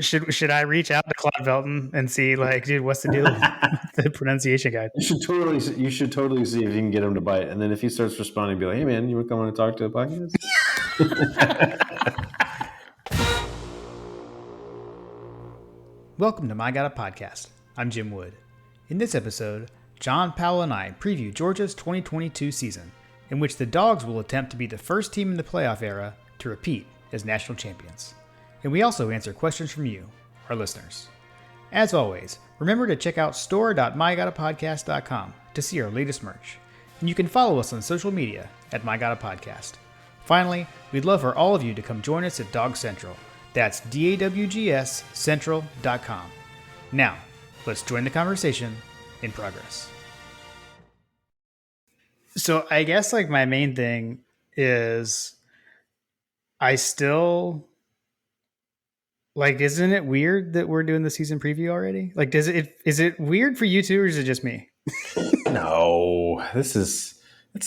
Should I reach out to Claude Velton and see, like, dude, what's the deal with the pronunciation guide? You should totally see if you can get him to bite. And then if he starts responding, be like, "Hey, man, you want to come on and talk to a podcast?" Welcome to My Got a Podcast. I'm Jim Wood. In this episode, John Powell and I preview Georgia's 2022 season, in which the Dogs will attempt to be the first team in the playoff era to repeat as national champions. And we also answer questions from you, our listeners. As always, remember to check out store.mygotapodcast.com to see our latest merch. And you can follow us on social media at MyGotAPodcast. Finally, we'd love for all of you to come join us at Dog Central. That's DAWGS Central.com. Now, let's join the conversation in progress. So I guess like my main thing is I still like, isn't it weird that we're doing the season preview already? Like, is it weird for you too, or is it just me? No, it's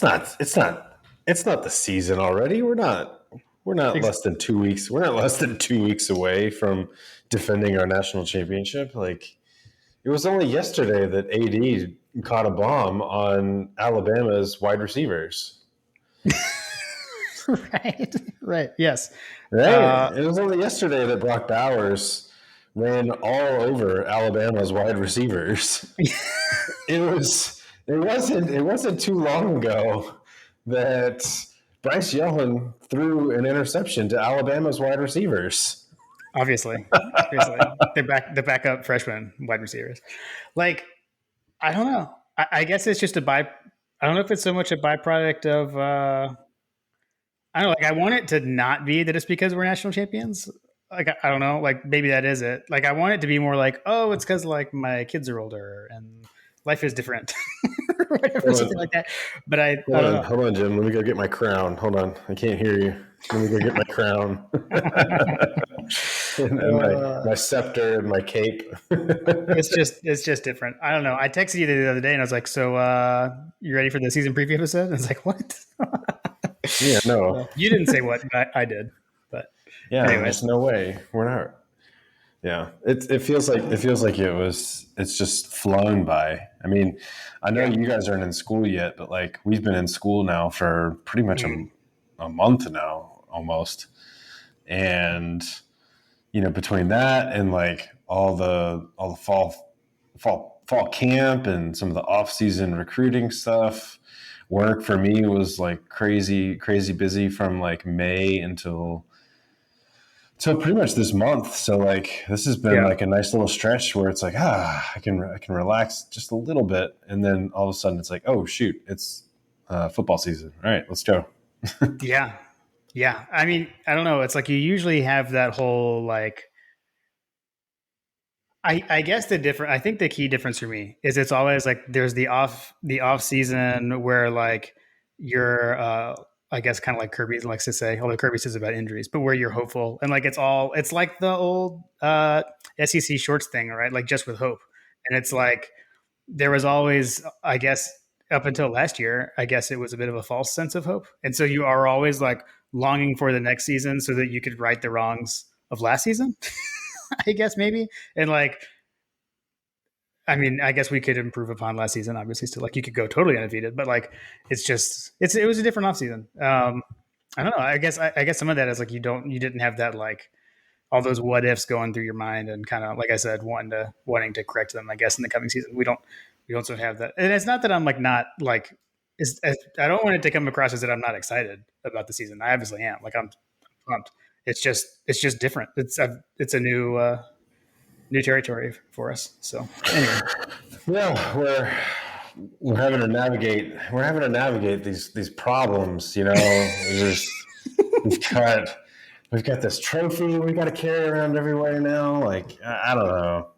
not the season already. We're not less than 2 weeks. We're not less than 2 weeks away from defending our national championship. Like, it was only yesterday that AD caught a bomb on Alabama's wide receivers. Right. Yes. Right. It was only yesterday that Brock Bowers ran all over Alabama's wide receivers. It wasn't too long ago that Bryce Young threw an interception to Alabama's wide receivers. Obviously. The backup freshman wide receivers. Like, I don't know. I guess it's just I don't know if it's so much a byproduct of I don't know, like I want it to not be that it's because we're national champions. Like I don't know, like maybe that is it. Like I want it to be more like, oh, it's because like my kids are older and life is different, or whatever, something like that. But I don't know. Hold on, Jim. Let me go get my crown. Hold on, I can't hear you. Let me go get my crown and my scepter and my cape. It's just different. I don't know. I texted you the other day and I was like, so you ready for the season preview episode? And I was like, what? Yeah, no. You didn't say what, I did. But yeah, anyways. There's no way. We're not. Yeah, it feels like it's just flown by. I mean, I know you guys aren't in school yet, but like we've been in school now for pretty much a month now almost. And you know, between that and like all the fall camp and some of the off-season recruiting stuff, work for me was like crazy busy from like May until pretty much this month. So like this has been like a nice little stretch where it's like I can relax just a little bit, and then all of a sudden it's like, oh shoot, it's football season. All right, let's go. Yeah. I mean, I don't know. It's like you usually have that whole like. I guess I think the key difference for me is it's always like there's the off season where like you're I guess kind of like Kirby likes to say, although Kirby says about injuries, but where you're hopeful and like it's like the old SEC shorts thing, right? Like just with hope. And it's like there was always, I guess, up until last year, I guess it was a bit of a false sense of hope. And so you are always like longing for the next season so that you could right the wrongs of last season. I guess maybe. And like, I mean, I guess we could improve upon last season, obviously. Still, like you could go totally undefeated, but like, it was a different offseason. I don't know. I guess some of that is like you didn't have that like all those what ifs going through your mind and kind of like I said, wanting to correct them. I guess in the coming season, we don't sort of have that. And it's not that I'm like not like I don't want it to come across as that I'm not excited about the season. I obviously am. Like I'm pumped. It's just different. It's a new territory for us. So anyway, well, we're having to navigate these problems. You know, we've got this trophy we got to carry around everywhere now. Like I don't know.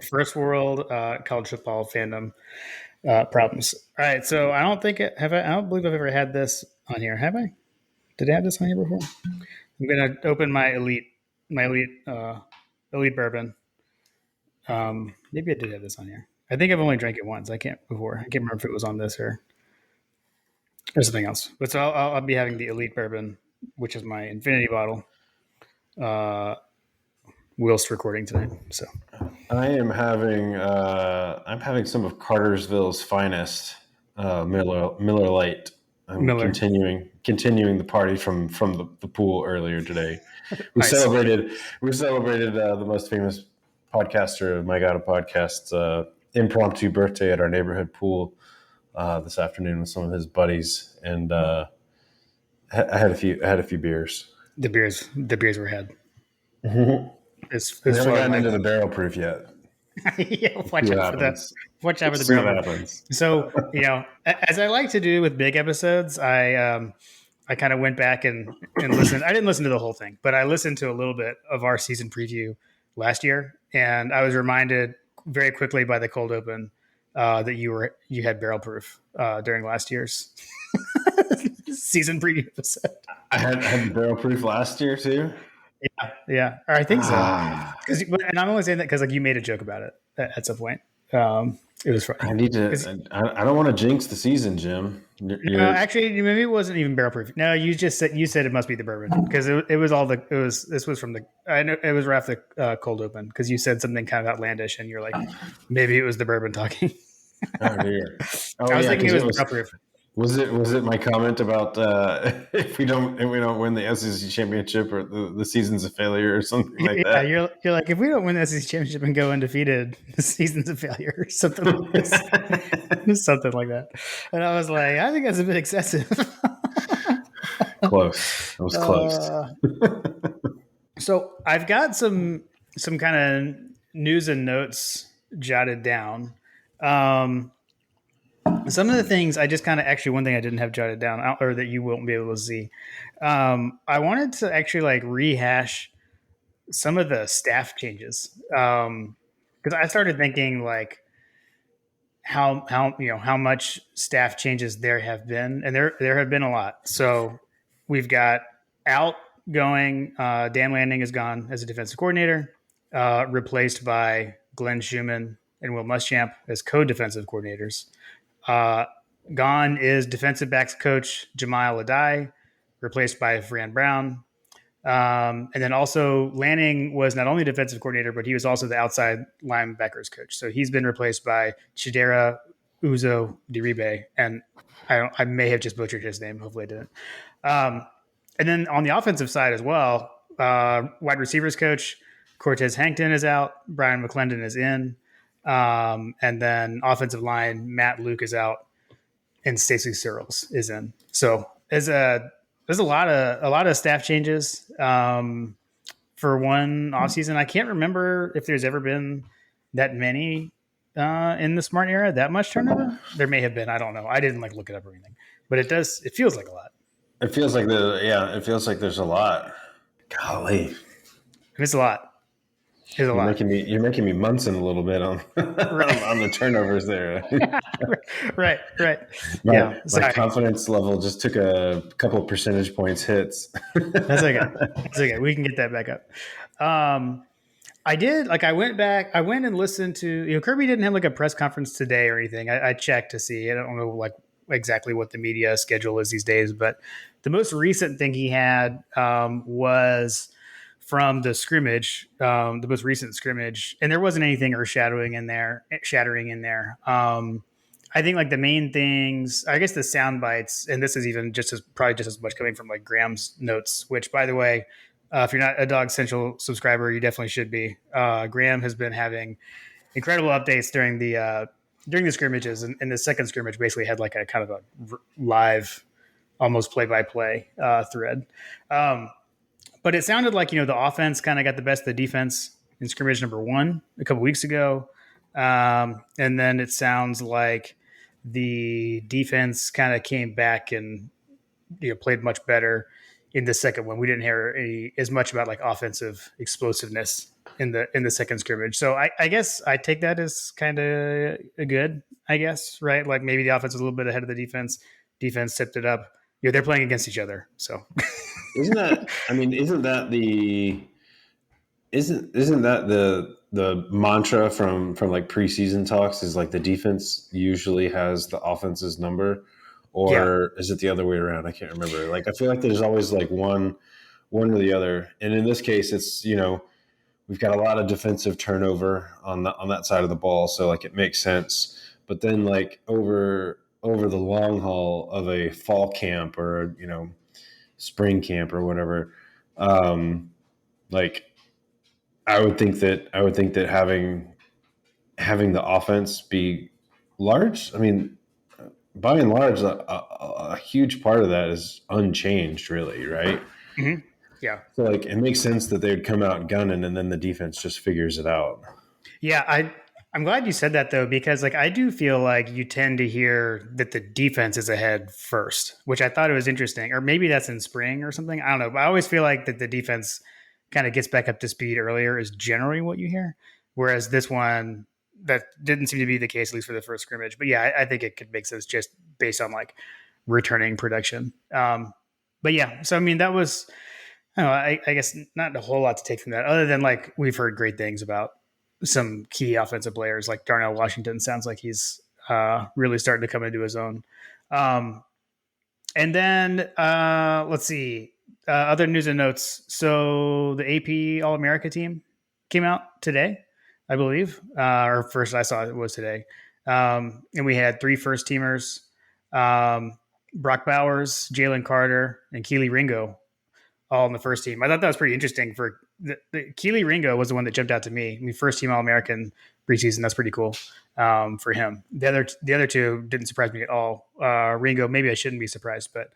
First world college football fandom problems. All right, so I don't believe I've ever had this on here. Have I? Did I have this on here before? I'm gonna open my elite bourbon. Maybe I did have this on here. I think I've only drank it once. I can't remember if it was on this or something else. But so I'll be having the elite bourbon, which is my infinity bottle. whilst recording tonight. So I'm having some of Cartersville's finest, Miller Lite. I'm Miller, continuing the party from the pool earlier today. We nice. celebrated the most famous podcaster of My God, a Podcast's impromptu birthday at our neighborhood pool this afternoon with some of his buddies, and I had a few beers. The beers were had. We As haven't far as gotten my into the barrel proof yet. yeah, See what happens. watch out for the See what barrel. happens. So as I like to do with big episodes, I kind of went back and listened. I didn't listen to the whole thing, but I listened to a little bit of our season preview last year, and I was reminded very quickly by the cold open that you had barrel proof during last year's season preview episode. I had the barrel proof last year too. Yeah, or I think so. Ah, And I'm only saying that because like you made a joke about it at some point. It was funny. I need to. I don't want to jinx the season, Jim. No, actually, maybe it wasn't even barrel proof. No, you said it must be the bourbon because it was all the this was from the I know it was right off the cold open because you said something kind of outlandish and you're like maybe it was the bourbon talking. Oh dear. Oh I was yeah, thinking because it was barrel proof. Was it my comment about if we don't win the SEC championship or the season's a failure or something like Yeah, that? you're like if we don't win the SEC championship and go undefeated, the season's a failure or something like this. Something like that. And I was like, I think that's a bit excessive. Close. It was close. So I've got some kind of news and notes jotted down. Some of the things I just kind of actually one thing I didn't have jotted down or that you won't be able to see. I wanted to actually like rehash some of the staff changes because I started thinking like how much staff changes there have been, and there have been a lot. So we've got outgoing Dan Lanning is gone as a defensive coordinator, replaced by Glenn Schumann and Will Muschamp as co-defensive coordinators. Gone is defensive backs coach Jamal Adai, replaced by Fran Brown. And then also Lanning was not only defensive coordinator, but he was also the outside linebackers coach. So he's been replaced by Chidera Uzo Diribe. And I may have just butchered his name. Hopefully I didn't. And then on the offensive side as well, wide receivers coach Cortez Hankton is out. Brian McClendon is in. And then offensive line, Matt Luke is out and Stacey Searles is in. So there's a lot of staff changes for one offseason. I can't remember if there's ever been that many in the Smart era, that much turnover. There may have been. I don't know. I didn't like look it up or anything, but it feels like a lot. It feels like there's a lot. Golly. It's a lot. You're making me Munson a little bit on on the turnovers there. right. My confidence level just took a couple of percentage points hits. That's okay. We can get that back up. I did I went and listened to Kirby didn't have like a press conference today or anything. I checked to see. I don't know like exactly what the media schedule is these days, but the most recent thing he had was from the scrimmage, the most recent scrimmage, and there wasn't anything shattering in there. I think like the main things, I guess the sound bites, and this is even probably just as much coming from like Graham's notes, which by the way, if you're not a Dog Central subscriber, you definitely should be. Graham has been having incredible updates during the scrimmages, and the second scrimmage basically had like a kind of a live, almost play-by-play thread. But it sounded like, the offense kind of got the best of the defense in scrimmage number 1 a couple weeks ago. And then it sounds like the defense kind of came back and, played much better in the second one. We didn't hear as much about like offensive explosiveness in the second scrimmage. So I guess I take that as kind of good, I guess, right? Like maybe the offense was a little bit ahead of the defense. Defense tipped it up. They're playing against each other. So isn't that the mantra from like preseason talks is like the defense usually has the offense's number, or is it the other way around? I can't remember. Like I feel like there's always like one or the other, and in this case, it's we've got a lot of defensive turnover on that side of the ball, so like it makes sense. But then like over the long haul of a fall camp or spring camp or whatever, like I would think that having the offense be large. I mean, by and large, a huge part of that is unchanged, really, right? Mm-hmm. Yeah. So like it makes sense that they'd come out gunning and then the defense just figures it out. Yeah, I'm glad you said that though, because like I do feel like you tend to hear that the defense is ahead first, which I thought it was interesting. Or maybe that's in spring or something. I don't know. But I always feel like that the defense kind of gets back up to speed earlier is generally what you hear. Whereas this one, that didn't seem to be the case, at least for the first scrimmage. But yeah, I think it could make sense just based on like returning production. But yeah, so I mean that was I don't know, I guess not a whole lot to take from that, other than like we've heard great things about some key offensive players, like Darnell Washington. Sounds like he's really starting to come into his own. Um, and then let's see other news and notes. So the AP All America team came out today, I believe, or first I saw it was today, and we had three first teamers. Brock Bowers, Jalen Carter, and Keely Ringo all in the first team. I thought that was pretty interesting. For Keely Ringo was the one that jumped out to me. I mean, first team All American preseason. That's pretty cool for him. The other two didn't surprise me at all. Ringo, maybe I shouldn't be surprised, but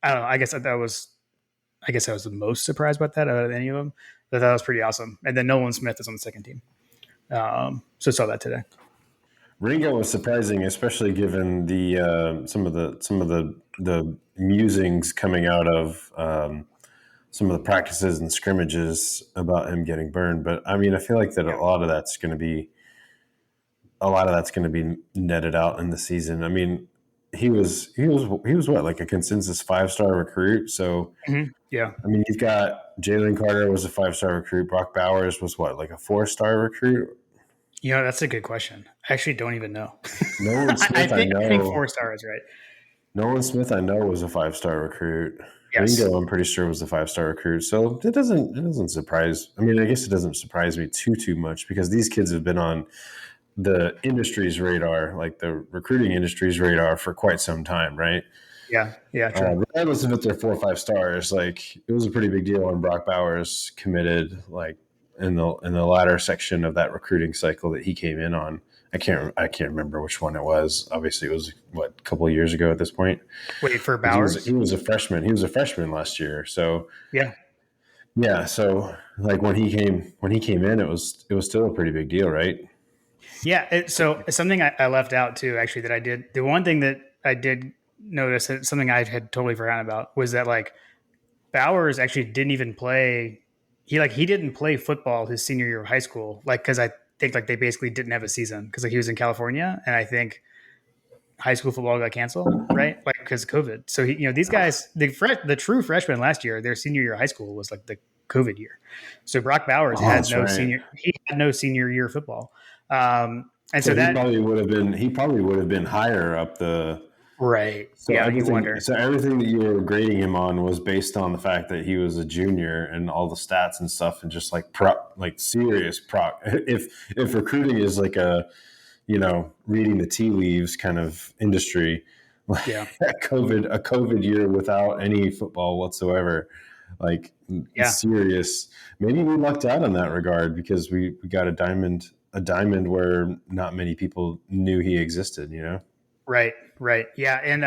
I don't know. I guess I was the most surprised about that out of any of them. But that was pretty awesome. And then Nolan Smith is on the second team. So saw that today. Ringo was surprising, especially given the some of the musings coming out of some of the practices and scrimmages about him getting burned. But I mean, I feel like that a lot of that's going to be netted out in the season. I mean, he was what, like a consensus 5-star recruit. So Yeah. I mean, you've got Jalen Carter was a 5-star recruit. Brock Bowers was what, like a 4-star recruit? That's a good question. I actually don't even know. Nolan Smith, I I think know. 4 stars, right? Nolan Smith, I know, was a 5-star recruit. Yes. Ringo, I'm pretty sure was a 5-star recruit. So it doesn't surprise. I mean, I guess it doesn't surprise me too much because these kids have been on the industry's radar, like the recruiting industry's radar, for quite some time, right? Yeah. Yeah. True. Regardless of if they're 4 or 5 stars, like it was a pretty big deal when Brock Bowers committed, like in the latter section of that recruiting cycle that he came in on. I can't remember which one it was. Obviously, it was a couple of years ago at this point. Wait for Bowers. He was a freshman. He was a freshman last year. So Yeah. yeah. So like when he came in, it was still a pretty big deal, right? Yeah. So something I left out too, actually, that I did. The one thing that I did notice, that something I had totally forgotten about, was that like Bowers actually didn't even play. He didn't play football his senior year of high school. Like, because I think like they basically didn't have a season because like he was in California, and I think high school football got canceled, right? Like because of COVID. So these guys, the true freshmen last year, their senior year of high school was like the COVID year. So Brock Bowers had no right. senior year football. And So so he that probably would have been higher up the. right, So yeah, you everything, wonder, so everything that you were grading him on was based on the fact that he was a junior and all the stats and stuff, and just like serious proc. If recruiting is like a, reading the tea leaves kind of industry, like yeah, a COVID year without any football whatsoever, like yeah, serious. Maybe we lucked out in that regard because we got a diamond where not many people knew he existed. right, yeah, and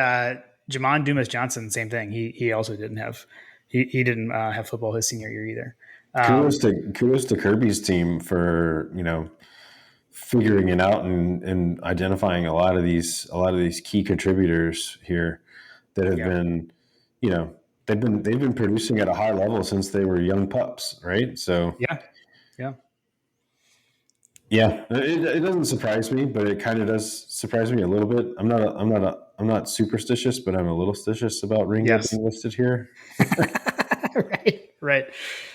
Jamon Dumas Johnson, same thing. He also didn't have he didn't have football his senior year either. Kudos Um, to Kirby's team for figuring it out and identifying a lot of these key contributors here that have yeah, been you know they've been producing at a high level since they were young pups, right? So yeah, yeah. yeah, it doesn't surprise me, but it kind of does surprise me a little bit. I'm not superstitious, but I'm a little stitious about Ringo Yes. being listed here. Right.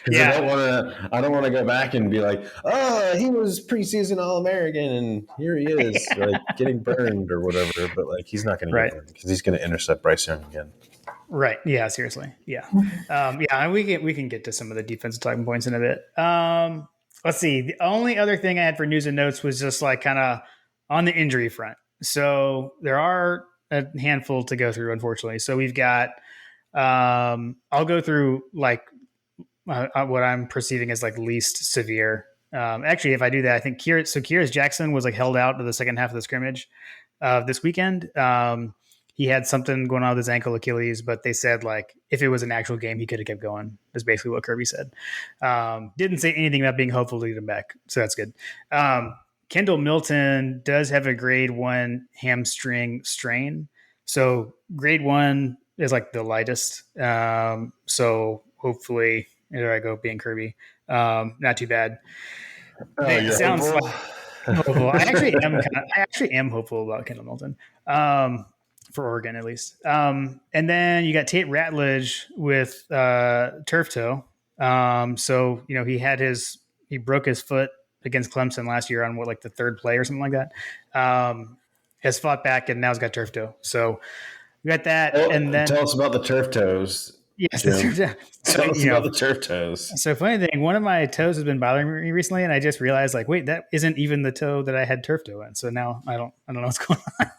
Because I don't Yeah. want to. I don't want to go back and be like, "Oh, he was preseason All American, and here he is, like getting burned or whatever." But like, he's not going to get Right. burned because he's going to intercept Bryce Young again. Right. Yeah. Seriously. Yeah. Yeah. And we can get to some of the defensive talking points in a bit. let's see. The only other thing I had for news and notes was just like kind of on the injury front. So there are a handful to go through, unfortunately. So we've got, I'll go through like what I'm perceiving as like least severe. Actually, if I do that, I think Kyrus Jackson was like held out to the second half of the scrimmage this weekend. He had something going on with his ankle Achilles, but they said like if it was an actual game, he could have kept going. Is basically what Kirby said. Didn't say anything about being hopeful to get him back, so that's good. Kendall Milton does have a grade 1 hamstring strain, so grade 1 is like the lightest. So hopefully, there I go being Kirby. Not too bad. It sounds hopeful? like hopeful. I actually am hopeful about Kendall Milton. For Oregon at least. And then you got Tate Ratledge with turf toe. So he broke his foot against Clemson last year on like the third play or something like that. Has fought back and now he's got turf toe. So we got that, and then Tell us about the turf toes. yes, the Jim. turf toe. So, Tell us about the turf toes. so funny thing, one of my toes has been bothering me recently, and I just realized like, wait, that isn't even the toe that I had turf toe in. So now I don't know what's going on.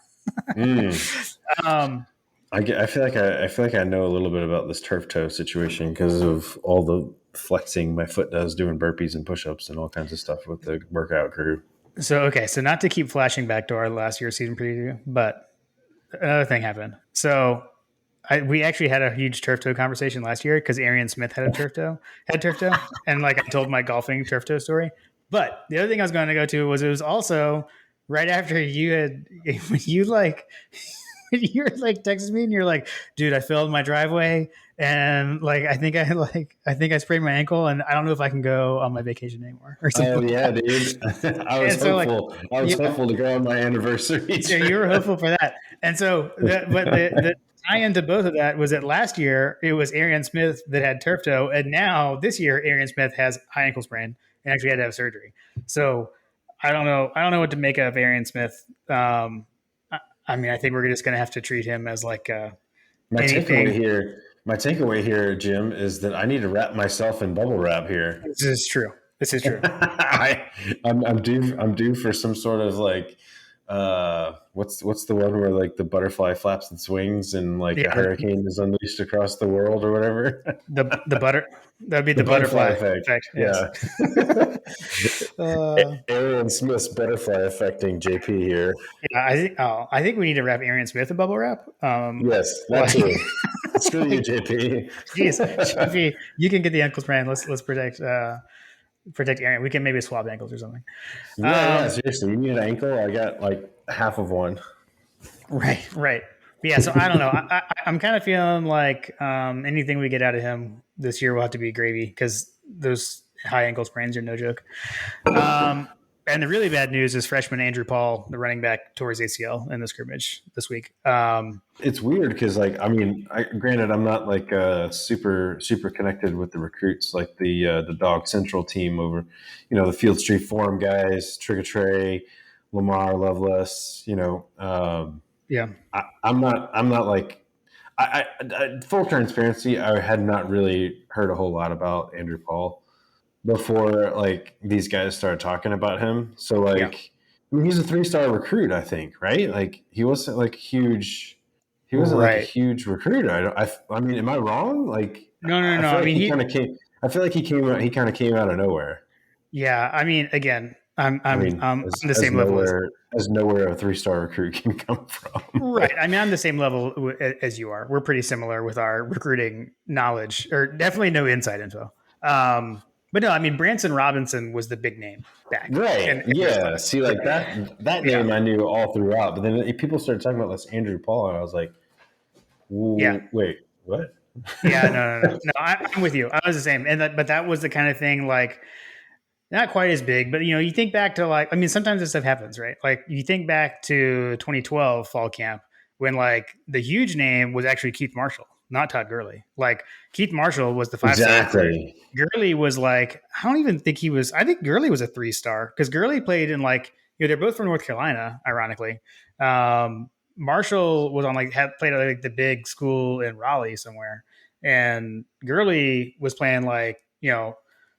I feel like I know a little bit about this turf toe situation because of all the flexing my foot does doing burpees and push-ups and all kinds of stuff with the workout crew. So not to keep flashing back to our last year's season preview, but another thing happened. So we actually had a huge turf toe conversation last year because Arian Smith had turf toe, and like I told my golfing turf toe story. But the other thing I was going to go to was it was also right after you had when you like you were like texting me and you're like, dude, I fell in my driveway and like I think I sprained my ankle and I don't know if I can go on my vacation anymore or something. Oh yeah, dude. I was hopeful. I was hopeful to go on my anniversary. So you were hopeful for that. And so but the tie into both of that was that last year it was Arian Smith that had turf toe, and now this year Arian Smith has high ankle sprain and actually had to have surgery. So I don't know what to make of Arian Smith. I mean, I think we're just going to have to treat him as like anything. My takeaway here, Jim, is that I need to wrap myself in bubble wrap here. This is true. I'm due for some sort of like what's the one where like the butterfly flaps and swings and like a hurricane is unleashed across the world or whatever. That'd be the butterfly effect. Yes. Arian Smith's butterfly affecting JP here. Yeah, I think we need to wrap Arian Smith in bubble wrap. Yes, that too. Screw you, JP. Jeez, JP, you can get the ankle sprain. Let's protect Arian. We can maybe swap ankles or something. Yeah, seriously. You need an ankle? I got like half of one. Right. But yeah, so I don't know. I'm kind of feeling like anything we get out of him this year will have to be gravy because those high ankle sprains are no joke. And the really bad news is freshman Andrew Paul, the running back, tore his ACL in the scrimmage this week. It's weird because, like, I mean, granted, I'm not like super connected with the recruits, like the Dog Central team over, the Field Street Forum guys, Trigger Trey, Lamar Lovelace. Yeah, I'm not like. Full transparency, I had not really heard a whole lot about Andrew Paul before like these guys started talking about him. So like, yeah. I mean, he's a 3-star recruit, I think, right? Like he wasn't like huge. He wasn't like a huge recruit. I mean, am I wrong? Like no. I mean, he kind of came. I feel like he kind of came out of nowhere. Yeah, I mean, again, I'm the same level as nowhere a 3-star recruit can come from. Right. I mean, I'm the same level as you are. We're pretty similar with our recruiting knowledge, or definitely no inside info. But no, I mean, Branson Robinson was the big name back. Right. Yeah. See, like that name I knew all throughout. But then people started talking about this Andrew Paul, and I was like, wait, what? Yeah, no. I'm with you. I was the same. But that was the kind of thing like, not quite as big, but you think back to like, I mean, sometimes this stuff happens, right? Like you think back to 2012 fall camp when like the huge name was actually Keith Marshall, not Todd Gurley. Like Keith Marshall was the 5-star. Exactly. Gurley was like, I don't even think he was. I think Gurley was a 3-star because Gurley played in like, they're both from North Carolina, ironically. Marshall was on played at like the big school in Raleigh somewhere, and Gurley was playing like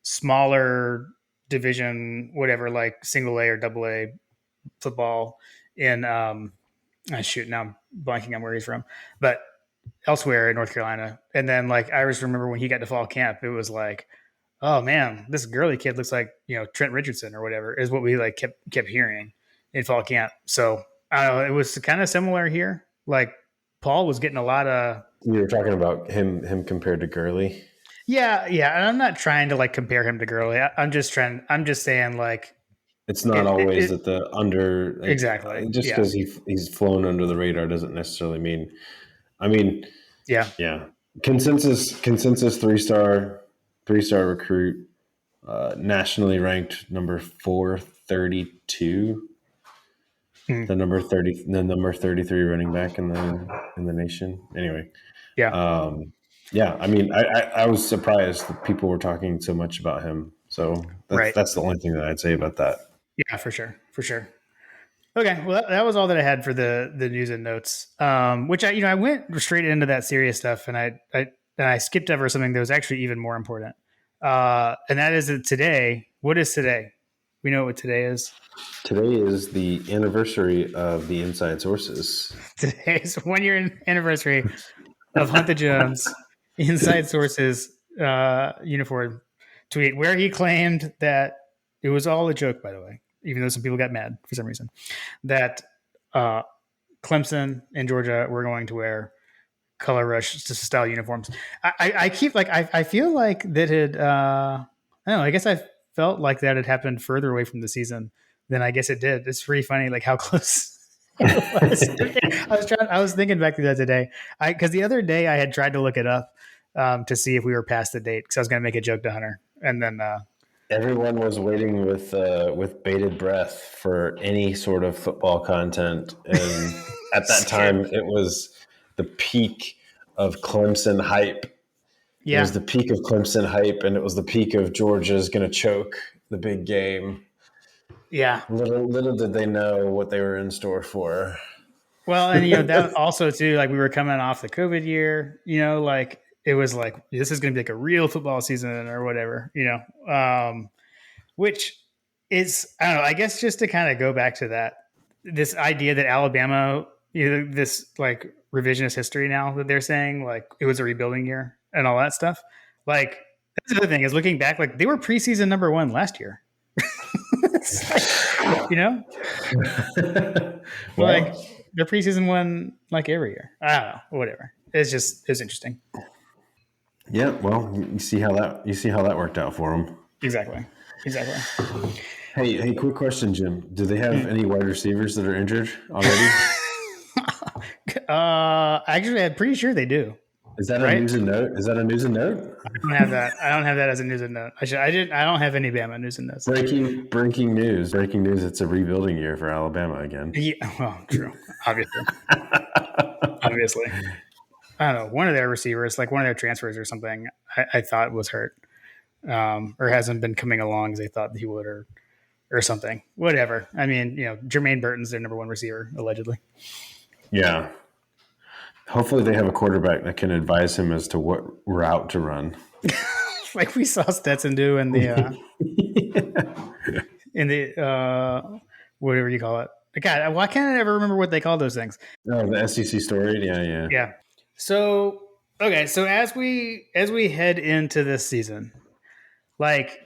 smaller division, whatever, like single A or double A football in shoot, now I'm blanking on where he's from, but elsewhere in North Carolina. And then like I just remember when he got to fall camp, it was like, oh man, this girly kid looks like, Trent Richardson or whatever, is what we like kept hearing in fall camp. So I don't know, it was kind of similar here. Like Paul was getting a lot of. You were talking about him compared to Gurley. Yeah, yeah. And I'm not trying to like compare him to Gurley. I'm just saying like it's not always that the exactly. Just because he's flown under the radar doesn't necessarily mean. I mean, yeah. Consensus 3-star recruit, nationally ranked number 432. The number 33 running back in the nation. Anyway, yeah. I mean, I was surprised that people were talking so much about him. So that's the only thing that I'd say about that. Yeah, for sure. Okay, well, that was all that I had for the news and notes. Which I went straight into that serious stuff, and I skipped over something that was actually even more important. And that is that today. What is today? We know what today is. Today is the anniversary of the Inside Sources. Today is 1 year anniversary of Hunt the Jones Inside Sources uniform tweet, where he claimed that it was all a joke, by the way, even though some people got mad for some reason, that Clemson and Georgia were going to wear color rush style uniforms. I keep like I feel like that had I don't know. I guess I felt like that had happened further away from the season than I guess it did. It's pretty funny, like how close it was. I was thinking back to that today. Because the other day I had tried to look it up to see if we were past the date because I was going to make a joke to Hunter, and then everyone was waiting with bated breath for any sort of football content, and at that time it was the peak of Clemson hype. Yeah. It was the peak of Clemson hype, and it was the peak of Georgia's going to choke the big game. Yeah. Little did they know what they were in store for. Well, and that also too, like we were coming off the COVID year, like it was like this is going to be like a real football season or whatever, which is I don't know. I guess just to kind of go back to that, this idea that Alabama, this like revisionist history now that they're saying like it was a rebuilding year and all that stuff. Like that's the other thing is looking back, like they were preseason number 1 last year. Like they're preseason 1 like every year. I don't know, whatever. It's interesting. Yeah, well, you see how that worked out for them. Exactly. Hey, quick question, Jim. Do they have any wide receivers that are injured already? Actually, I'm pretty sure they do. Is that a news and note? I don't have that. I don't have that as a news and note. I don't have any Bama news and notes. Breaking news. It's a rebuilding year for Alabama again. Yeah, well, true. Obviously. I don't know. One of their receivers, like one of their transfers or something, I thought was hurt, or hasn't been coming along as they thought he would, or something. Whatever. I mean, Jermaine Burton's their number 1 receiver, allegedly. Yeah. Hopefully they have a quarterback that can advise him as to what route to run. Like we saw Stetson do in the whatever you call it. God, why can't I ever remember what they call those things? Oh, the SEC story. Yeah. So okay, so as we head into this season, like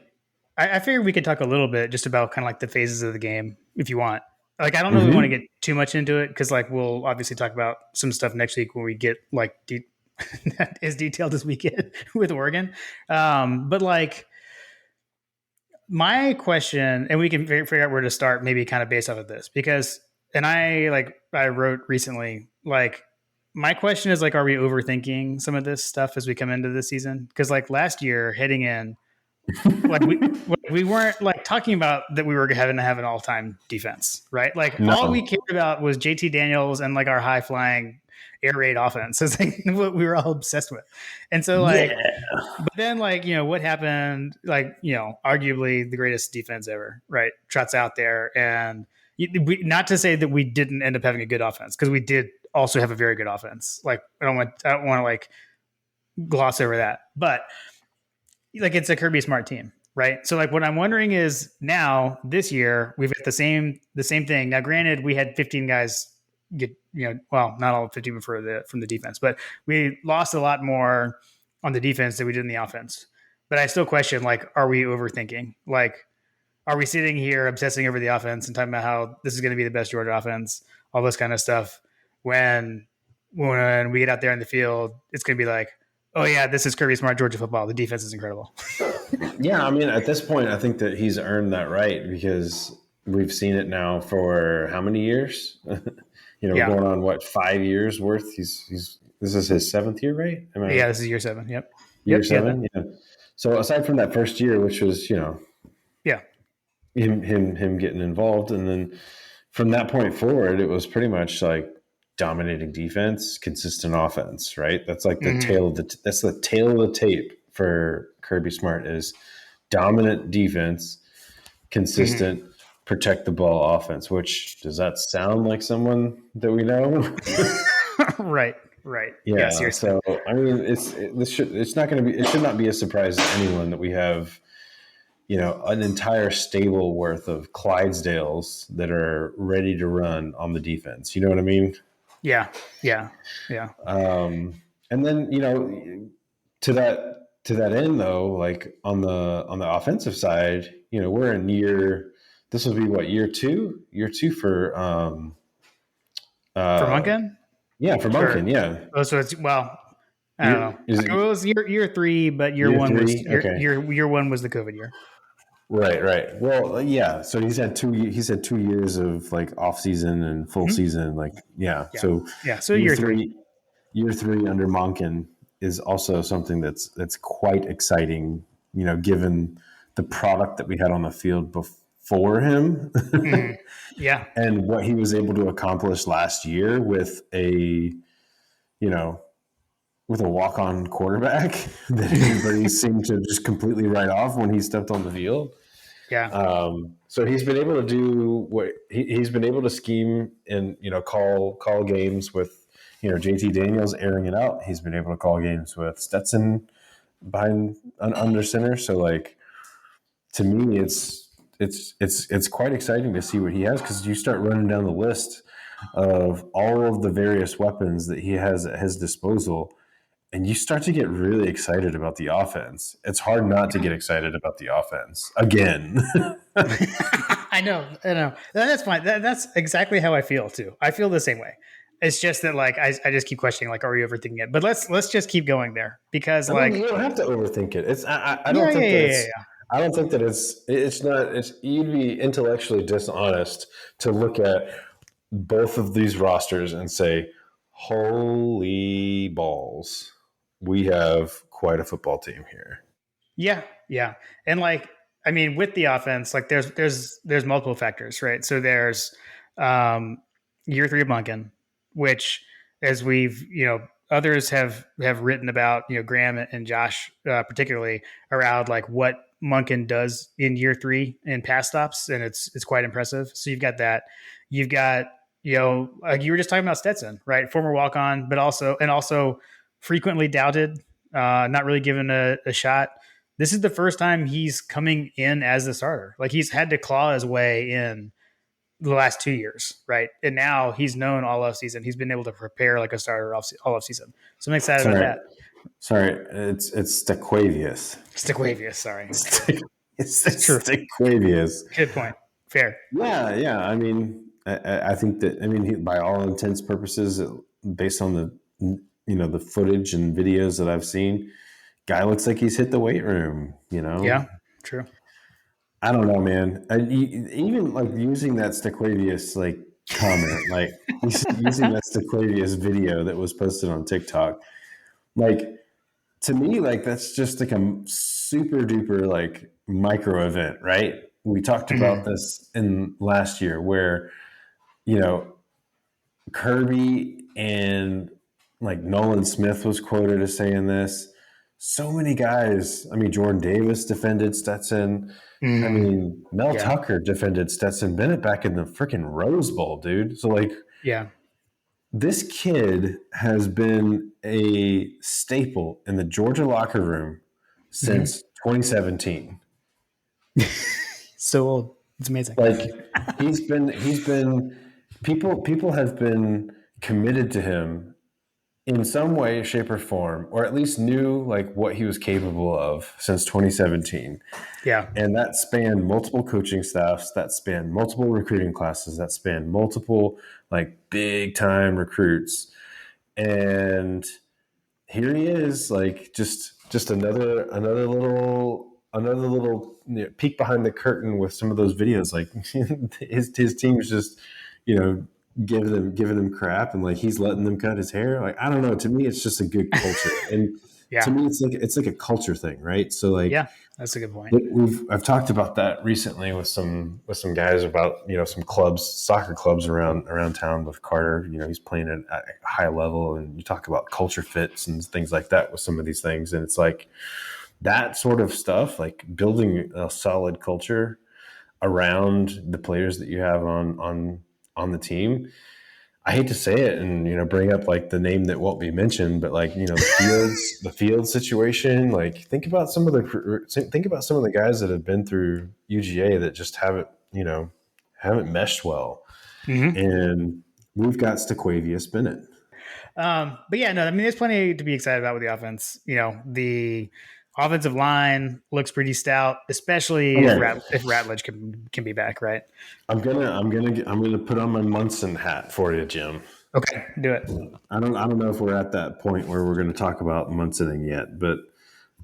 I figured we could talk a little bit just about kind of like the phases of the game if you want. Like, I don't know if we want to get too much into it because, like, we'll obviously talk about some stuff next week when we get like as detailed as we get with Oregon. But like, my question, and we can figure out where to start, maybe kind of based off of this, because, and I wrote recently, like, my question is like, are we overthinking some of this stuff as we come into the season? Because like last year, heading in, like we weren't like talking about that we were having to have an all-time defense, right? Like all we cared about was JT Daniels and like our high-flying air raid offense is like what we were all obsessed with. And so like, but then like, what happened, like, arguably the greatest defense ever, right? Trots out there. And not to say that we didn't end up having a good offense, because we did also have a very good offense. Like I don't want to like gloss over that, but like it's a Kirby Smart team. right? So like what I'm wondering is now this year we've got the same thing. Now, granted, we had 15 guys get well, not all 15 from the defense, but we lost a lot more on the defense than we did in the offense. But I still question like, are we overthinking? Like, are we sitting here obsessing over the offense and talking about how this is going to be the best Georgia offense, all this kind of stuff, when we get out there in the field, it's going to be like, oh yeah, this is Kirby Smart Georgia football. The defense is incredible. Yeah, I mean, at this point, I think that he's earned that right because we've seen it now for how many years? Yeah, Going on what 5 years worth. He's this is his seventh year, right? Am I yeah. This is year 7. Yep, year yeah, that, seven? Yeah. So aside from that first year, which was yeah. him getting involved, and then from that point forward, it was pretty much like dominating defense, consistent offense. Right? That's like the Mm-hmm. tail of that's the tail of the tape for Kirby Smart is dominant defense, Mm-hmm. consistent, protect the ball offense. Which does that sound like someone that we know? Right, right. Yeah, Yeah. seriously. So I mean, it's not going to be it should not be a surprise to anyone that we have an entire stable worth of Clydesdales that are ready to run on the defense. You know what I mean? Yeah, yeah, yeah. And then to that end though, like on the offensive side, we're in this will be what year two for For uh Munkin, yeah for or Monken, yeah. oh, so it's I don't know. Is It it was year 3, but year year one was three? Okay. year one was the COVID year. Right. Well, yeah. So he's had 2 years of like off season and full Mm-hmm. season. Like, yeah. Yeah, So yeah. So year year 3. three, year three under Monken is also something that's quite exciting. Given the product that we had on the field before him, Mm-hmm. Yeah. and what he was able to accomplish last year with you know with a walk-on quarterback that everybody seemed to just completely write off when he stepped on the field. Yeah. So he's been able to do what he's been able to scheme and call games with JT Daniels airing it out. He's been able to call games with Stetson behind under center. So like to me, it's quite exciting to see what he has because you start running down the list of all of the various weapons that he has at his disposal. And you start to get really excited about the offense. It's hard not to get excited about the offense again. I know. That's fine. That's exactly how I feel too. I feel the same way. It's just that like I just keep questioning like, are we overthinking it? But let's just keep going there because I mean, you like don't have to overthink it. I yeah, don't yeah, think that yeah, yeah, it's. I don't think that it's not. It's you'd be intellectually dishonest to look at both of these rosters and say, "Holy balls, we have quite a football team here." yeah, yeah. And like I mean, with the offense, like there's multiple factors, right? So there's um, year 3 of Munkin, which as we've others have written about Graham and Josh particularly around like what Munkin does in year 3 in pass stops, and it's quite impressive. So you've got that. You've got like you were just talking about Stetson, right? Former walk on, but also frequently doubted, not really given a shot. This is the first time he's coming in as the starter. Like he's had to claw his way in the last 2 years, right? And now he's known all off season. He's been able to prepare like a starter all off season. So I'm excited about Sorry, that. sorry, it's Stequavius. Stickwavius, sorry. It's It's true. Stequavius. Good point. Fair. Yeah. I mean, I think that by all intents purposes, based on the footage and videos that I've seen, guy looks like he's hit the weight room. Yeah. True. I don't know, man. Even like using that Stequavius like comment, like using that Stequavius video that was posted on TikTok, like to me, like that's just like a super duper like micro event, right? We talked about Mhm. this in last year where you know Kirby and like Nolan Smith was quoted as saying this. So many guys. I mean, Jordan Davis defended Stetson. I Mhm. mean, Mel Yeah. Tucker defended Stetson Bennett back in the freaking Rose Bowl, dude. So like Yeah. this kid has been a staple in the Georgia locker room Mhm. since 2017. So old. It's amazing. Like he's been people have been committed to him in some way, shape, or form, or at least knew like what he was capable of since 2017. Yeah. And that spanned multiple coaching staffs, that spanned multiple recruiting classes, that spanned multiple like big time recruits. And here he is, like just another little peek behind the curtain with some of those videos. Like his team's just, giving him crap, and like he's letting them cut his hair. Like I don't know. To me, it's just a good culture, and to Yeah. me, it's like a culture thing, right? So like Yeah. That's a good point. I've talked about that recently with some guys about some clubs, soccer clubs around town with Carter. He's playing at a high level, and you talk about culture fits and things like that with some of these things, and it's like that sort of stuff, like building a solid culture around the players that you have on the team. I hate to say it and bring up like the name that won't be mentioned, but like the field situation. Like think about some of the guys that have been through UGA that just haven't meshed well, Mm-hmm. and we've got Staquavius Bennett. But yeah, no, I mean, there's plenty to be excited about with the offense. The offensive line looks pretty stout, especially if Okay, if Ratledge can be back, right? I'm gonna put on my Munson hat for you, Jim. Okay, do it. I don't know if we're at that point where we're going to talk about Munsoning yet, but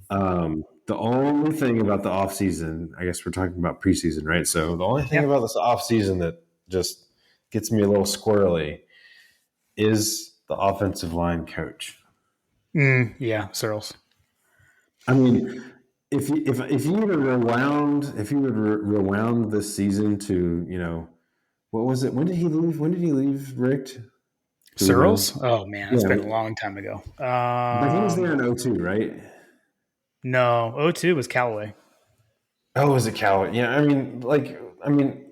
the only thing about the off season, I guess we're talking about preseason, right? So the only thing Yeah. about this off season that just gets me a little squirrely is the offensive line coach. Yeah, Searles. I mean, if you would have rewound this season to what was it? When did he leave? When did he leave? Rick? Do we know? Searles? Oh man, it's been Yeah, a long time ago. but he was there in '02, right? No, 02 was Callaway. Oh, was it Cal? Yeah, I mean,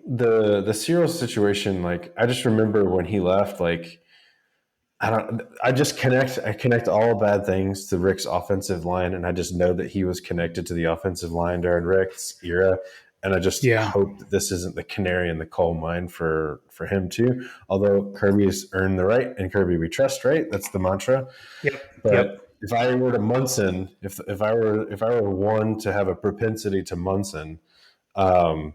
the Cyril situation. Like, I just remember when he left. Like, I connect all bad things to Rick's offensive line, and I just know that he was connected to the offensive line during Rick's era, and I just Yeah. hope that this isn't the canary in the coal mine for him too. Although Kirby has earned the right, and Kirby we trust, right? That's the mantra. Yep. Yep. But if I were to Munson, if I were one to have a propensity to Munson, um,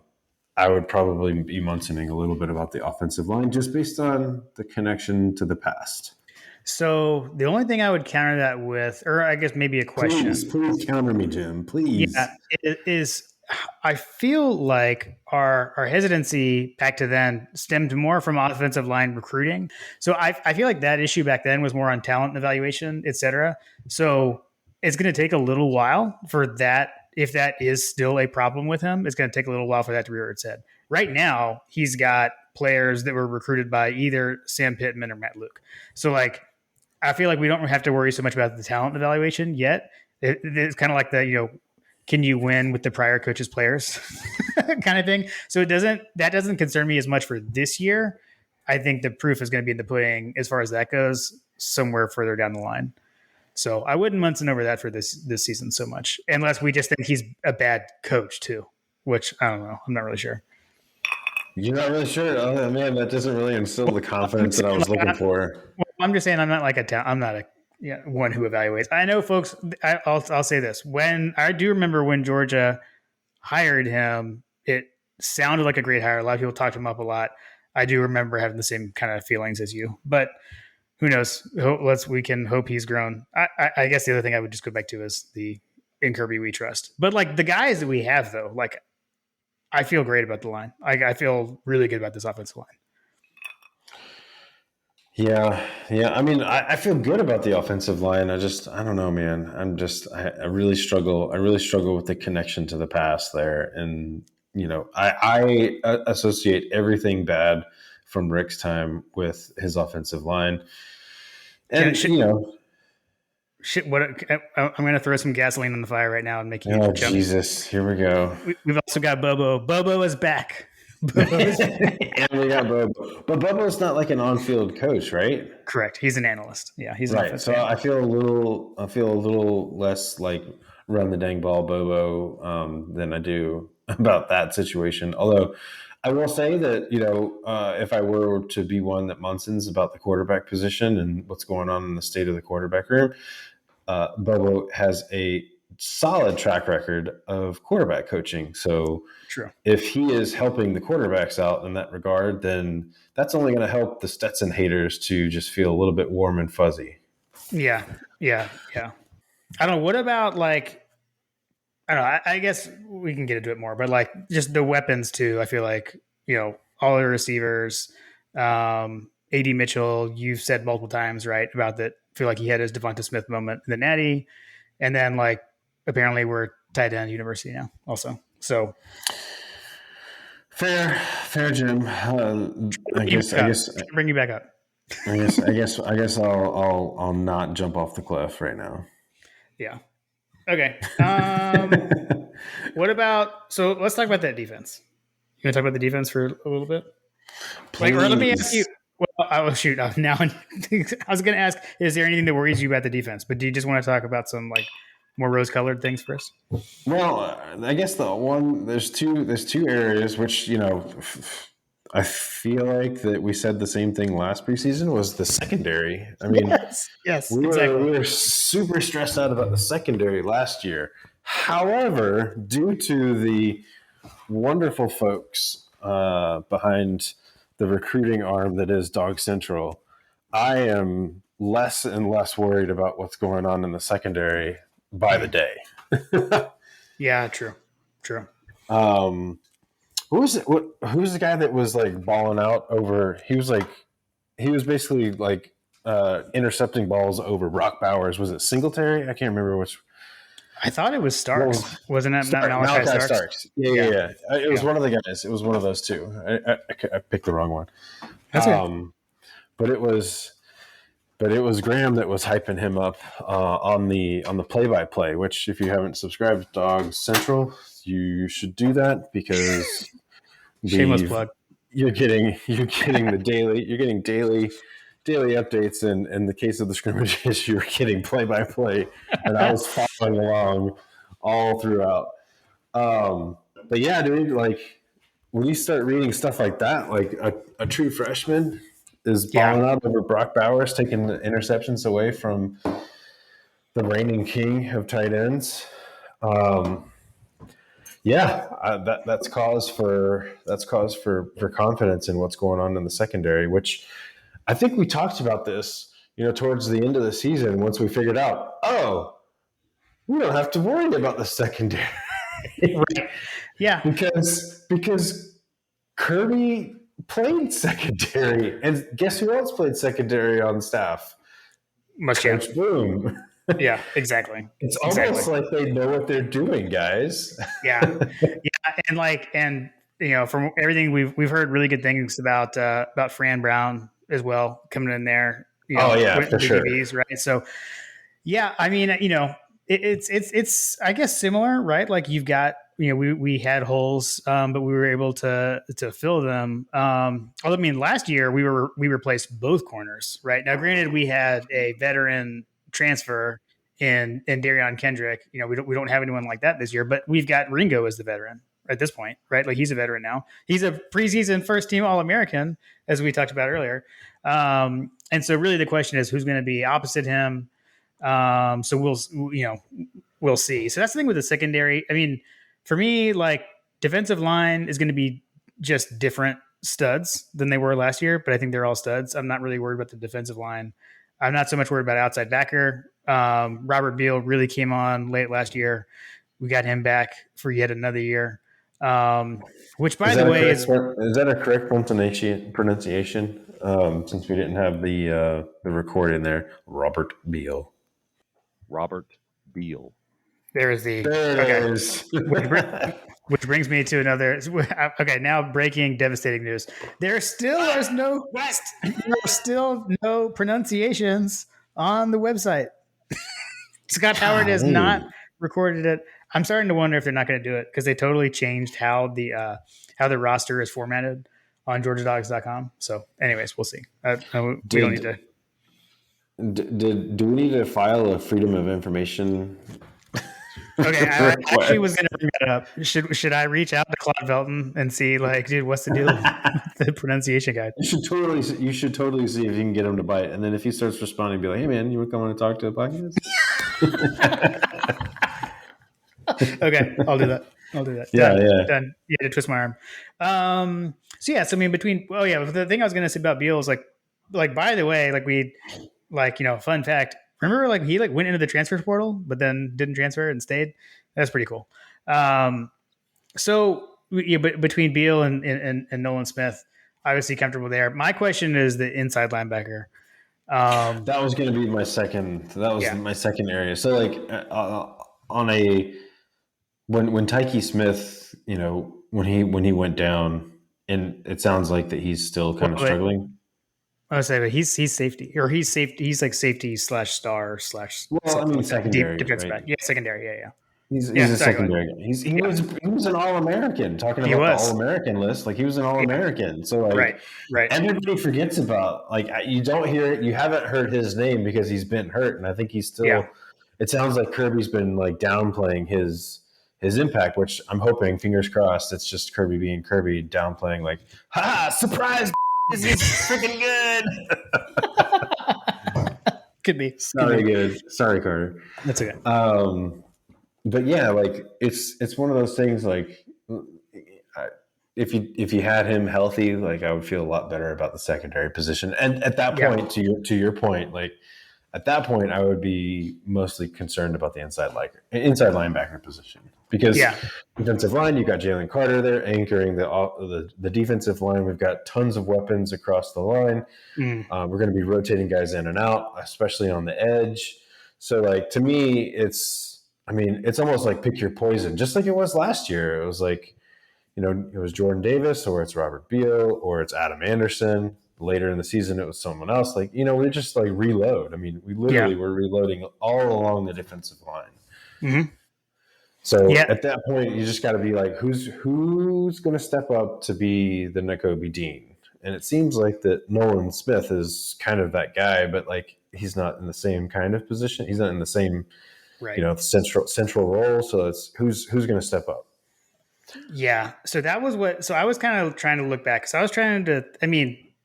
I would probably be Munsoning a little bit about the offensive line just based on the connection to the past. So the only thing I would counter that with, or I guess maybe a Please, question, please counter me, Jim. yeah, Please. is I feel like our hesitancy back to then stemmed more from offensive line recruiting. So I feel like that issue back then was more on talent evaluation, et cetera. So it's going to take a little while for that. If that is still a problem with him, it's going to take a little while for that to rear its head. Right now, he's got players that were recruited by either Sam Pittman or Matt Luke. So like, I feel like we don't have to worry so much about the talent evaluation yet. It's kind of like can you win with the prior coach's players kind of thing. So that doesn't concern me as much for this year. I think the proof is going to be in the pudding as far as that goes somewhere further down the line. So I wouldn't Munson over that for this season so much, unless we just think he's a bad coach too, which I don't know. I'm not really sure. You're not really sure? Oh man, that doesn't really instill the confidence that I was looking for. I'm just saying I'm not like I'm not a one who evaluates. I know, folks. I'll say this: when I do remember when Georgia hired him, it sounded like a great hire. A lot of people talked him up a lot. I do remember having the same kind of feelings as you, but who knows? We can hope he's grown. I guess the other thing I would just go back to is the in Kirby we trust. But like the guys that we have though, like I feel great about the line. I feel really good about this offensive line. Yeah, yeah. I mean, I feel good about the offensive line. I don't know, man. I really struggle. I really struggle with the connection to the past there. And, I associate everything bad from Rick's time with his offensive line. And, Shit, what I'm going to throw some gasoline on the fire right now and make you oh, jump. Jesus, here we go. We've also got Bobo. Bobo is back. And we got Bobo. But Bobo's not like an on-field coach, right? Correct. He's an analyst. Yeah, he's an Right. So analyst. I feel a little less like run the dang ball Bobo than I do about that situation. Although I will say that, if I were to be one that Munson's about the quarterback position and what's going on in the state of the quarterback room, Bobo has a solid track record of quarterback coaching. So True. if he is helping the quarterbacks out in that regard, then that's only going to help the Stetson haters to just feel a little bit warm and fuzzy. Yeah. Yeah. Yeah. I don't know. What about like, I don't know. I guess we can get into it more, but like just the weapons too. I feel like, all the receivers, AD Mitchell, you've said multiple times, right, about that. I feel like he had his Devonta Smith moment in the Natty. And then like, apparently we're tight end university now also. So Fair, Jim. I guess bring you back up. I guess I'll not jump off the cliff right now. Yeah. Okay. What about, so let's talk about that defense. You want to talk about the defense for a little bit? Like, or let me ask you. Well, I will shoot now. I was going to ask, is there anything that worries you about the defense? But do you just want to talk about some like more rose-colored things first? Well, I guess there's two areas which I feel like that we said the same thing last preseason was the secondary. I mean, yes, we exactly. were super stressed out about the secondary last year. However, due to the wonderful folks behind the recruiting arm that is Dog Central, I am less and less worried about what's going on in the secondary by the day. Yeah, true. Who was it? Who was the guy that was like balling out over? He was basically like intercepting balls over Brock Bowers. Was it Singletary? I can't remember which. I thought it was Starks. Wasn't it Malachi Starks? Yeah. It was one of the guys. It was one of those two. I picked the wrong one. That's okay. But it was Graham that was hyping him up on the play-by-play. Which, if you haven't subscribed to Dog Central, you should do that because shameless plug. You're getting daily updates, and in the case of the scrimmages, you're getting play-by-play, and I was following along all throughout. But yeah, dude, like when you start reading stuff like that, like a true freshman is balling out over Brock Bowers, taking the interceptions away from the reigning king of tight ends. That's cause for confidence in what's going on in the secondary, which I think we talked about this, towards the end of the season once we figured out, we don't have to worry about the secondary. Right. Yeah. Because Kirby played secondary, and guess who else played secondary on staff? Muschamp. Boom. Yeah, exactly. It's almost like they know what they're doing, guys. Yeah, and from everything we've heard really good things about Fran Brown as well coming in there. For sure. DBs, right? So, yeah, I mean, it's I guess similar, right? Like you've got we had holes, but we were able to fill them. Although, I mean, last year we replaced both corners, right? Now, granted, we had a veteran transfer in Darion Kendrick. We don't have anyone like that this year, but we've got Ringo as the veteran at this point, right? Like he's a veteran now. He's a preseason first team All-American, as we talked about earlier. And so really the question is who's going to be opposite him. So we'll see. So that's the thing with the secondary. I mean, for me, like defensive line is going to be just different studs than they were last year, but I think they're all studs. I'm not really worried about the defensive line. I'm not so much worried about outside backer. Robert Beal really came on late last year. We got him back for yet another year. Which, by the way, is that a correct pronunciation? Since we didn't have the recording there, Robert Beal. There is the. There it is. Which brings me to another. Okay, now breaking devastating news. There still is no pronunciations on the website. Scott Howard has not recorded it. I'm starting to wonder if they're not going to do it because they totally changed how the roster is formatted on GeorgiaDogs.com. So, anyways, we'll see. We don't need to. Do we need to file a Freedom of Information Okay, I actually was request. going to bring that up. Should I reach out to Claude Velton and see, like, dude, what's the deal with the pronunciation guide? You should totally see if you can get him to bite. And then if he starts responding, be like, "Hey man, you want to come on and talk to a podcast?" Okay, I'll do that. I'll do that. Yeah, Done. yeah. Done. Yeah, to twist my arm. So yeah, so I mean, between the thing I was gonna say about Beal is like by the way, like we like fun fact. Remember, like he like went into the transfer portal, but then didn't transfer and stayed. That's pretty cool. So yeah, but between Beal and Nolan Smith, obviously comfortable there. My question is the inside linebacker. That was going to be my second. That was Yeah. my second area. So like on a when Tyke Smith, when he went down, and it sounds like that he's still kind of Well, struggling. I would say, but he's safety, or he's safety. He's like safety slash star slash Well, I something mean like that. Deep secondary, defense right? back. Yeah, secondary. Yeah, He's yeah. a Sorry, go ahead. secondary guy. He was an All American. Talking He about the was All American list, like he was an All yeah, American. So like right. everybody forgets about like you don't hear it. You haven't heard his name because he's been hurt, and I think he's Yeah, still. It sounds like Kirby's been like downplaying his impact, which I'm hoping, fingers crossed, it's just Kirby being Kirby, downplaying like, ha, surprise, this is freaking good. could be. Sorry, good. Sorry, Carter. That's okay. But yeah, like it's one of those things. Like if you had him healthy, like I would feel a lot better about the secondary position. And at that point, to your point, like at that point, I would be mostly concerned about the inside linebacker position because defensive line, you got Jalen Carter there anchoring the defensive line. We've got tons of weapons across the line. We're going to be rotating guys in and out, especially on the edge. So, like to me, it's almost like pick your poison, just like it was last year. It was like, it was Jordan Davis, or it's Robert Beal, or it's Adam Anderson. Later in the season, it was someone else. Like, we just like reload. I mean, we literally were reloading all along the defensive line. Mm-hmm. So at that point, you just got to be like, who's going to step up to be the Nakobe Dean? And it seems like that Nolan Smith is kind of that guy, but like he's not in the same kind of position. He's not in the same, central role. So it's who's going to step up. Yeah. So that was so I was kind of trying to look back. So I was trying to,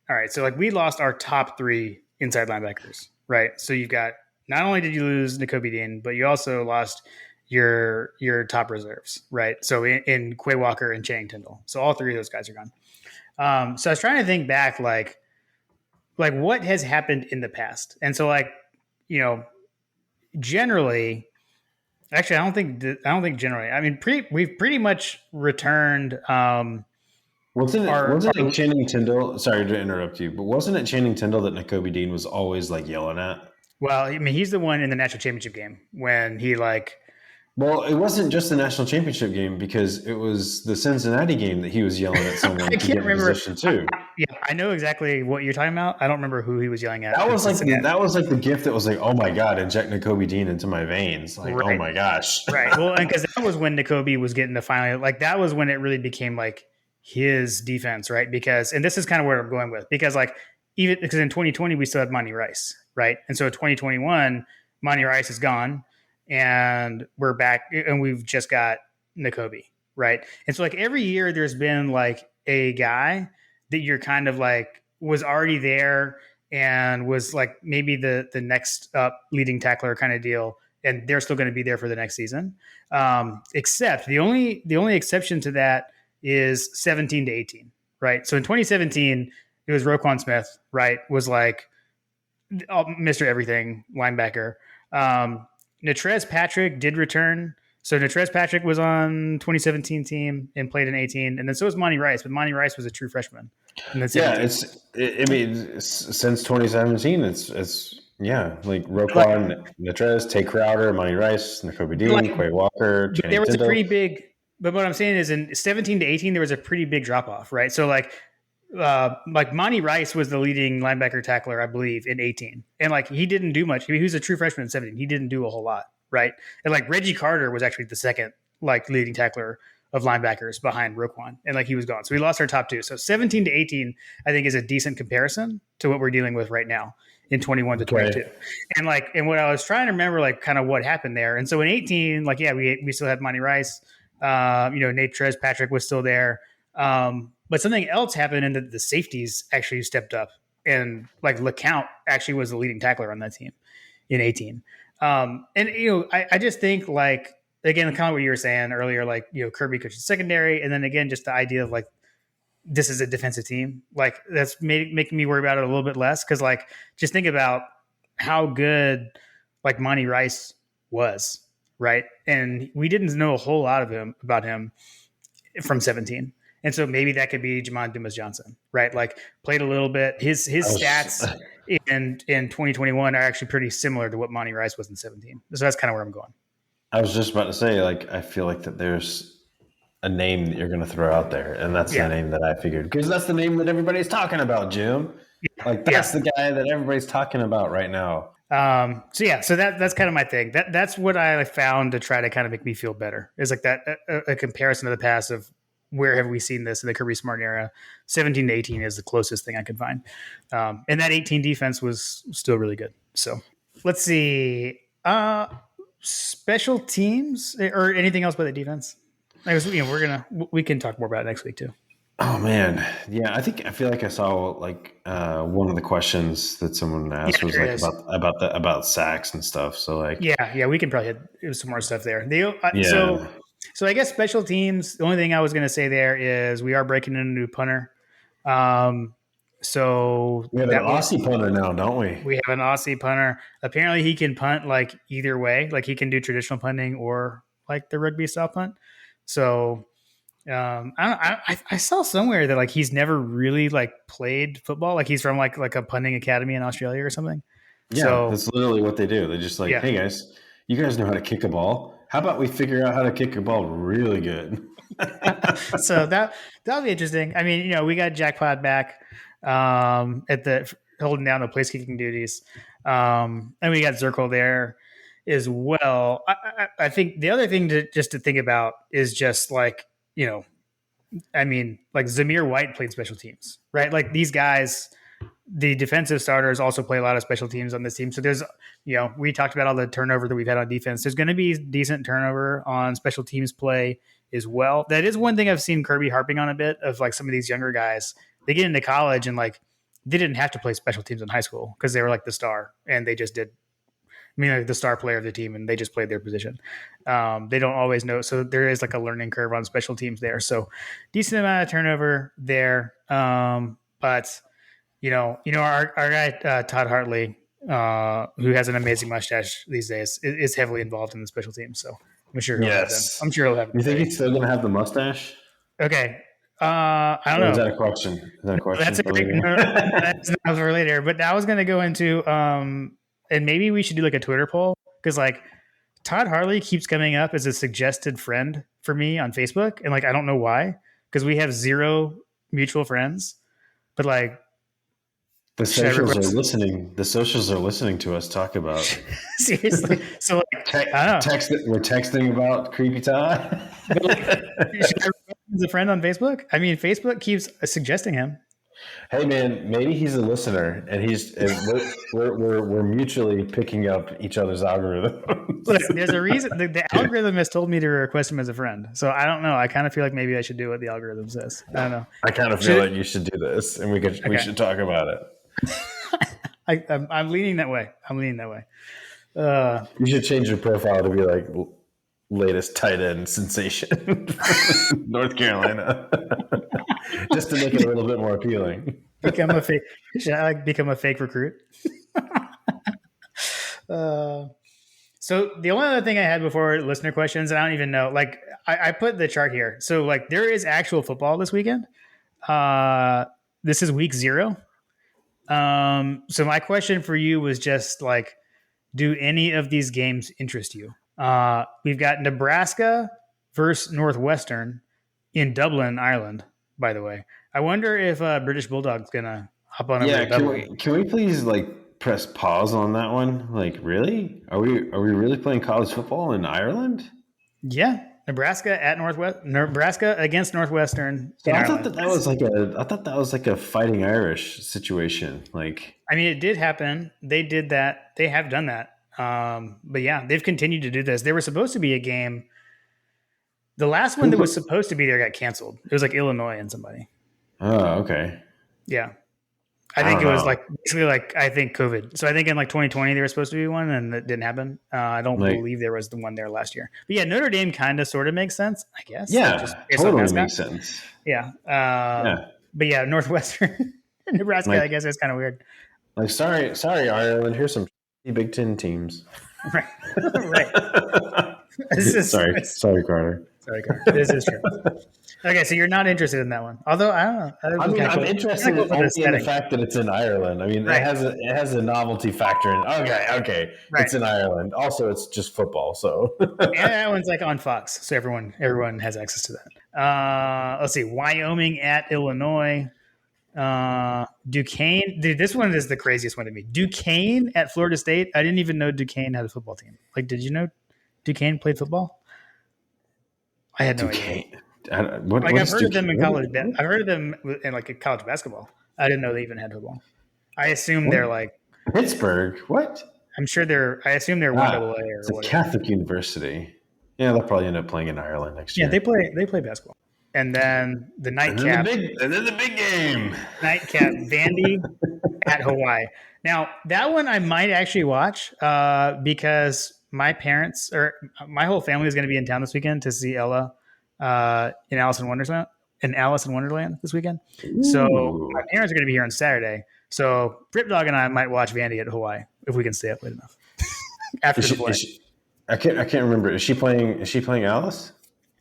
all right. So like we lost our top 3 inside linebackers, right? So you've got, not only did you lose Nakobe Dean, but you also lost your top reserves, right? So in Quay Walker and Channing Tindall. So all 3 of those guys are gone. So I was trying to think back, like what has happened in the past. And so generally, actually, I don't think generally. I mean, we've pretty much returned. Wasn't it Channing Tindall? Sorry to interrupt you, but wasn't it Channing Tindall that Nakobe Dean was always like yelling at? Well, I mean, he's the one in the national championship game when he like. Well, it wasn't just the national championship game, because it was the Cincinnati game that he was yelling at someone to get in position too. I know exactly what you're talking about. I don't remember who he was yelling at. That was like the gift that was like, oh my god, inject Nakobe Dean into my veins. Like, oh my gosh. Right. Well, and because that was when Nakobe was getting the final, like that was when it really became like his defense, right? Because, and this is kind of where I'm going with, because like even because in 2020 we still had Monty Rice, right? And so 2021, Monty Rice is gone, and we're back, and we've just got Nakobe, right? And so like every year there's been like a guy that you're kind of like was already there and was like maybe the next up leading tackler kind of deal, and they're still going to be there for the next season. Except the only exception to that is 17 to 18, right? So in 2017, it was Roquan Smith, right? Was like Mr. Everything linebacker. Natrez Patrick did return. So Natrez Patrick was on 2017 team and played in 18, and then so was Monty Rice, but Monty Rice was a true freshman. Since 2017, it's like Roquan, Natrez, Tay Crowder, Monty Rice, Nakobe Dean, Quay Walker, Channing there was Tindall. a pretty big. But what I'm saying is, in 17 to 18, there was a pretty big drop off, right? So like Monty Rice was the leading linebacker tackler, I believe, in 18, and like he didn't do much. He was a true freshman in 17. He didn't do a whole lot, right? And like Reggie Carter was actually the second like leading tackler of linebackers behind Roquan, and like he was gone. So we lost our top two. So 17 to 18, I think, is a decent comparison to what we're dealing with right now in 21 to 22. And what I was trying to remember, like kind of what happened there. And so in 18, like, yeah, we still had Monty Rice, Nate Patrick was still there. But something else happened in that the safeties actually stepped up, and like LeCount actually was the leading tackler on that team in 18. I just think, like, again, kind of what you were saying earlier, like, Kirby coaches secondary. And then again, just the idea of like, this is a defensive team. Like, that's making me worry about it a little bit less. Cause like, just think about how good like Monty Rice was. Right. And we didn't know a whole lot about him from 17. And so maybe that could be Jamon Dumas Johnson, right? Like, played a little bit. His stats in 2021 are actually pretty similar to what Monty Rice was in 17. So that's kind of where I'm going. I was just about to say, like, I feel like that there's a name that you're going to throw out there, and that's the name that I figured, because that's the name that everybody's talking about, Jim. Like, that's the guy that everybody's talking about right now. So that's kind of my thing. That's what I found to try to kind of make me feel better, is like that a comparison to the past of where have we seen this in the Kirby Smart era. 17 to 18 is the closest thing I could find. And that 18 defense was still really good. So let's see. Special teams or anything else but the defense? We can talk more about it next week too. Oh man, yeah. I feel like I saw like one of the questions that someone asked was like about sacks and stuff. So like, yeah, we can probably hit some more stuff there. So I guess special teams. The only thing I was going to say there is we are breaking in a new punter. So we have an Aussie punter now, don't we? We have an Aussie punter. Apparently, he can punt like either way. Like, he can do traditional punting or like the rugby style punt. So I saw somewhere that like he's never really like played football. Like, he's from like a punting academy in Australia or something. Yeah, so, that's literally what they do. They're just like, hey guys, you guys know how to kick a ball. How about we figure out how to kick a ball really good? So that'll be interesting. I mean, we got Jackpot back at the holding down the place kicking duties, and we got Zirkle there as well. I think the other thing to think about is just like, I mean, like Zamir White played special teams, right? Like, these guys, the defensive starters also play a lot of special teams on this team. So there's, we talked about all the turnover that we've had on defense. There's going to be decent turnover on special teams play as well. That is one thing I've seen Kirby harping on a bit, of like some of these younger guys. They get into college and like they didn't have to play special teams in high school because they were like the star, and they just did. Like the star player of the team, and they just played their position. They don't always know. So there is like a learning curve on special teams there. So decent amount of turnover there. But our guy, Todd Hartley, who has an amazing mustache these days, is heavily involved in the special teams. So I'm sure he'll have them. I'm sure he'll have them. You think he's still going to have the mustache? Okay. I don't know. Is that a question? That's a great, that's not for later. But I was going to go into, and maybe we should do like a Twitter poll, because like Todd Hartley keeps coming up as a suggested friend for me on Facebook. And like, I don't know why, because we have 0 mutual friends, but like, the socials are listening. The socials are listening to us talk about. Seriously. So like, I don't know. We're texting about Creepy Todd. Should I as a friend on Facebook? I mean, Facebook keeps suggesting him. Hey man, maybe he's a listener, and we're mutually picking up each other's algorithm. Look, there's a reason. The algorithm has told me to request him as a friend, so I don't know. I kind of feel like maybe I should do what the algorithm says. I don't know. I kind of feel like you should do this, and we should talk about it. I'm leaning that way. You should change your profile to be like latest tight end sensation, North Carolina, just to make it a little bit more appealing. Should I become a fake recruit? So the only other thing I had before listener questions, and I don't even know, like I put the chart here. So like there is actual football this weekend. This is week 0. So my question for you was just like, do any of these games interest you? We've got Nebraska versus Northwestern in Dublin, Ireland, by the way. I wonder if British Bulldog's going to hop on over to Dublin. Can we please like press pause on that one? Like, really? Are we really playing college football in Ireland? Yeah. Nebraska at Northwest. Nebraska against Northwestern So in I thought Ireland. that was like a Fighting Irish situation. Like, I mean, it did happen. They did that. They have done that. But yeah, they've continued to do this. There was supposed to be a game. The last one that was supposed to be there got canceled. It was like Illinois and somebody. oh, okay. Yeah. I I think don't it was know. like basically like I think COVID. So I think in like 2020 there was supposed to be one and it didn't happen. I don't Like, believe there was the one there last year. But yeah, Notre Dame kind of sort of makes sense, I guess. Like just yeah, based off totally mascot. makes sense. Yeah. Yeah. But yeah, Northwestern, Nebraska. I Like, guess it's kind of weird. sorry, Ireland. Here's some Big Ten teams. Right. Right. This is Sorry, Carter. sorry, Carter. This is true. Okay, so you're not interested in that one. Although I don't know. I mean, I'm interested Cool for only the in the setting. fact that it's in Ireland. I mean, Right. it has a novelty factor in. Okay, Right. it's in Ireland. Also, it's just football, so And that one's like on Fox, so everyone has access to that. Let's see, Wyoming at Illinois. Duquesne, dude, this one is the craziest one to me. Duquesne at Florida State. I didn't even know Duquesne had a football team. Like, did you know Duquesne played football? I had no idea. Like I've heard of them in college. I've heard of them in like college basketball. I didn't know they even had football. I assume they're like Pittsburgh. What? I'm sure they're. I assume they're one AA or It's a whatever. Catholic university. Yeah, they'll probably end up playing in Ireland next year. Yeah, they play basketball. And then the nightcap. And then the big game. Nightcap Vandy at Hawaii. Now that one I might actually watch because my parents or my whole family is going to be in town this weekend to see Ella in Alice in Wonderland this weekend. Ooh. So my parents are going to be here on Saturday. So Rip Dog and I might watch Vandy at Hawaii if we can stay up late enough after the play. I can't remember. Is she playing Alice?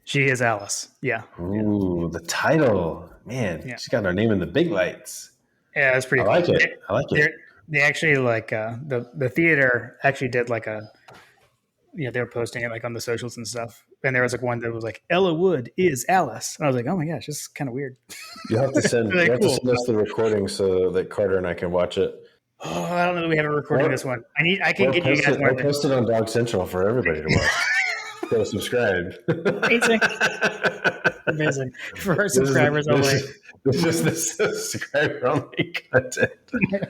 She is Alice. Yeah. Ooh, the title. Man, she's got her name in the big lights. Yeah, that's pretty cool. I like it. They actually like the theater actually did like they were posting it like on the socials and stuff. And there was like one that was like Ella Wood is Alice. And I was like, oh my gosh, this is kind of weird. You have to send, Really cool. send us the recording so that Carter and I can watch it. Oh, I don't know that we have a recording of this one. I can get you guys one. Post it on Dog Central for everybody to watch. Go subscribe. Amazing. For our subscribers only. This is the subscriber only content.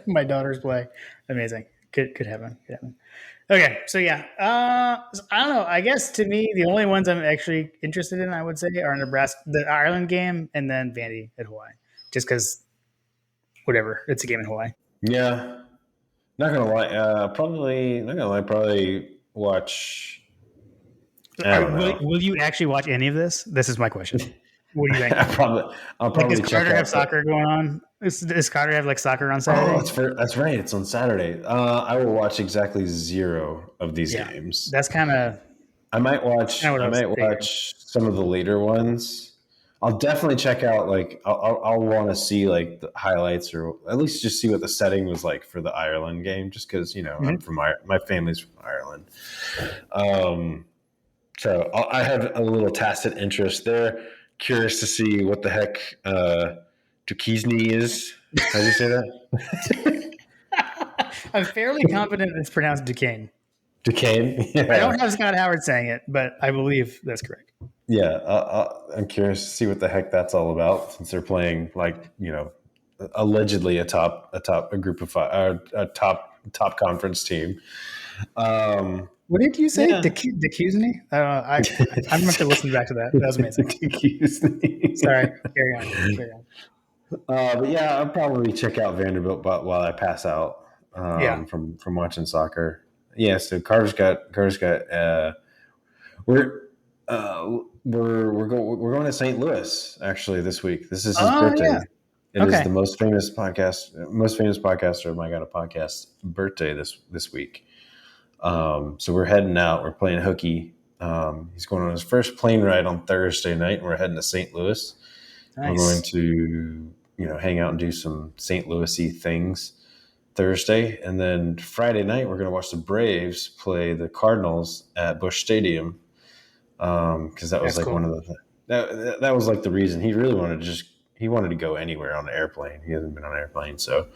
My daughter's play. Amazing. Could happen. Okay, so yeah. I don't know. I guess to me, the only ones I'm actually interested in, I would say, are Nebraska, the Ireland game, and then Vandy at Hawaii. Just because, whatever, it's a game in Hawaii. Yeah. Not gonna lie. Probably watch. Will you actually watch any of this? This is my question. What do you think? I'll probably does Carter have soccer going on? Does Carter have like soccer on Saturday? Oh, that's right. It's on Saturday. I will watch exactly 0 of these games. That's kind of. I might watch some of the later ones. I'll definitely check out I'll want to see like the highlights or at least just see what the setting was like for the Ireland game, just because I'm from my family's from Ireland. So I have a little tacit interest there. Curious to see what the heck Duquesne is. How do you say that? I'm fairly confident it's pronounced Duquesne. Duquesne? Yeah. I don't have Scott Howard saying it, but I believe that's correct. Yeah, I'm curious to see what the heck that's all about, since they're playing allegedly a group of five, a top conference team. What did you say? Duquesne? I'm going to listen back to that. That was amazing. Sorry, carry on. But yeah, I'll probably check out Vanderbilt while I pass out from watching soccer. Yeah, so Carter's got we're going to St. Louis actually this week. This is his birthday. Yeah. It is the most famous podcaster of My God, a Podcast birthday this week. So we're heading out. We're playing hooky. He's going on his first plane ride on Thursday night, and we're heading to St. Louis. Nice. We're going to hang out and do some St. Louis-y things Thursday, and then Friday night we're going to watch the Braves play the Cardinals at Busch Stadium. Because that was one of the that was like the reason he really wanted to go anywhere on the airplane. He hasn't been on an airplane, so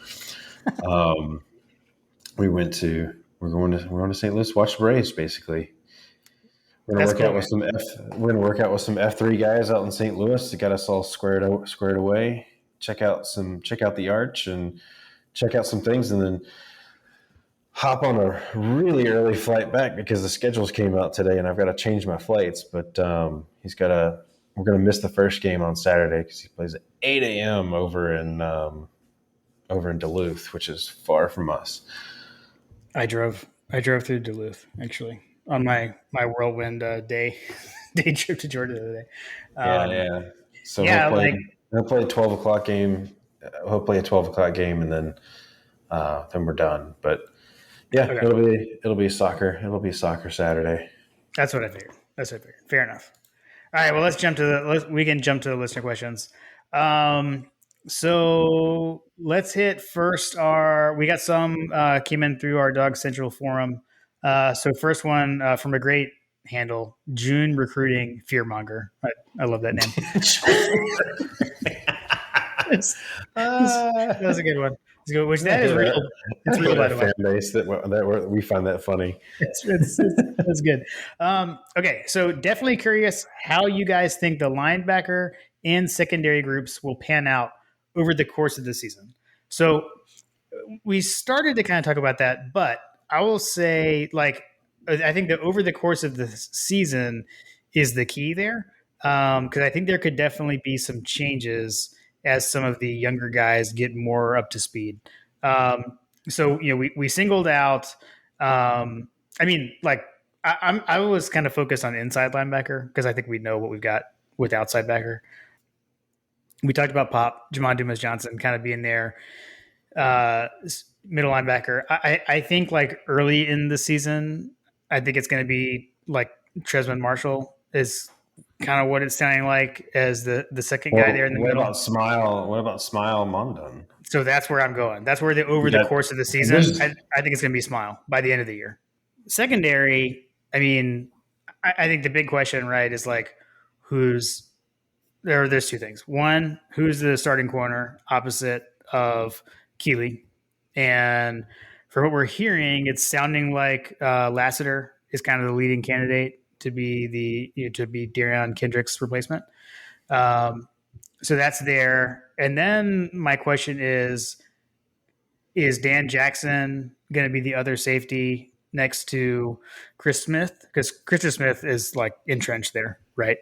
we're going to St. Louis, watch the Braves basically. That's cool, man. We're gonna work out with some F3 guys out in St. Louis to get us all squared away. Check out the arch and check out some things, and then hop on a really early flight back because the schedules came out today, and I've got to change my flights. But we're gonna miss the first game on Saturday because he plays at 8 a.m. Over in Duluth, which is far from us. I drove through Duluth actually on my whirlwind day trip to Georgia the other day. Yeah, Um, yeah. So yeah, like he'll play a 12 o'clock game. He'll play a 12 o'clock game, and then we're done. But yeah, okay, it'll be soccer. It'll be soccer Saturday. that's what I figured. That's what I figured. Fair enough. All right, well, we can jump to the listener questions. So let's hit first we got some came in through our Dog Central forum. So first one from a great handle, June Recruiting Fearmonger. I love that name. That was a good one. It's good, which that is real. It's real, by the way. Fan base we find that funny. It's good. Okay, so definitely curious how you guys think the linebacker and secondary groups will pan out over the course of the season. So we started to kind of talk about that, but I will say, like, I think that over the course of the season is the key there, because I think there could definitely be some changes as some of the younger guys get more up to speed. So we singled out. I mean, like I was kind of focused on inside linebacker because I think we know what we've got with outside backer. We talked about Pop, Jamon Dumas Johnson kind of being there, middle linebacker. I think like early in the season, I think it's going to be like Tresman Marshall is kind of what it's sounding like as the second guy there in the middle. What about Smile Mondon? So that's where I'm going. That's where the course of the season, I think it's going to be Smile by the end of the year. Secondary, I mean, I think the big question, right, is like there's two things. One, who's the starting corner opposite of Keeley? And for what we're hearing, it's sounding like Lassiter is kind of the leading candidate to be Darion Kendrick's replacement. So that's there. And then my question is Dan Jackson going to be the other safety next to Chris Smith? Because Chris Smith is like entrenched there, right?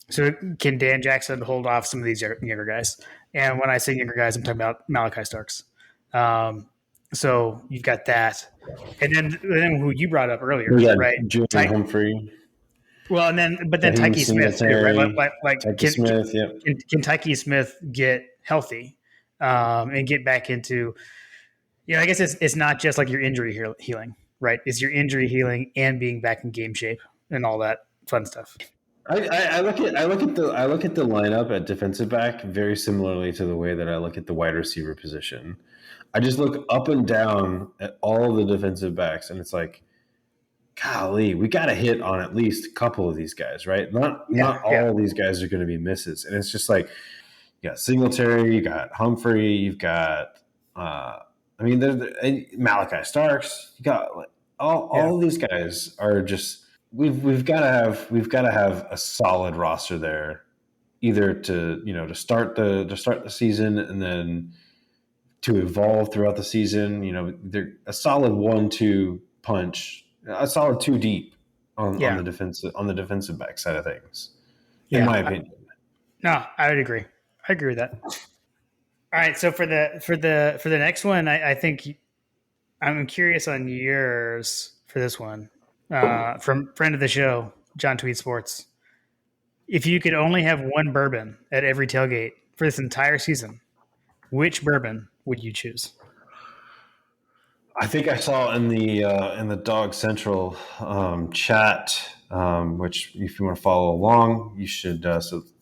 So can Dan Jackson hold off some of these younger guys? And when I say younger guys, I'm talking about Malachi Starks. So you've got that, and then who you brought up earlier, right? Julian Humphrey. Well, but then Tyke Smith too, right? Smith, yeah. Can Tyke Smith get healthy and get back into? I guess it's not just like your injury healing, right? It's your injury healing and being back in game shape and all that fun stuff. I look at the lineup at defensive back very similarly to the way that I look at the wide receiver position. I just look up and down at all the defensive backs, and it's like, golly, we got to hit on at least a couple of these guys, right? Not all of these guys are going to be misses, and it's just like you got Singletary, you got Humphrey, you've got Malachi Starks, you got like, all of these guys are just. We've got to have a solid roster there, either to start the season and then to evolve throughout the season. They're a solid 1-2 punch, a solid 2 deep on the defensive back side of things, in my opinion. No, I would agree. I agree with that. All right, so for the next one, I think I'm curious on yours for this one. From friend of the show, John Tweed Sports. If you could only have one bourbon at every tailgate for this entire season, which bourbon would you choose? I think I saw in the Dog Central chat, which if you want to follow along, you should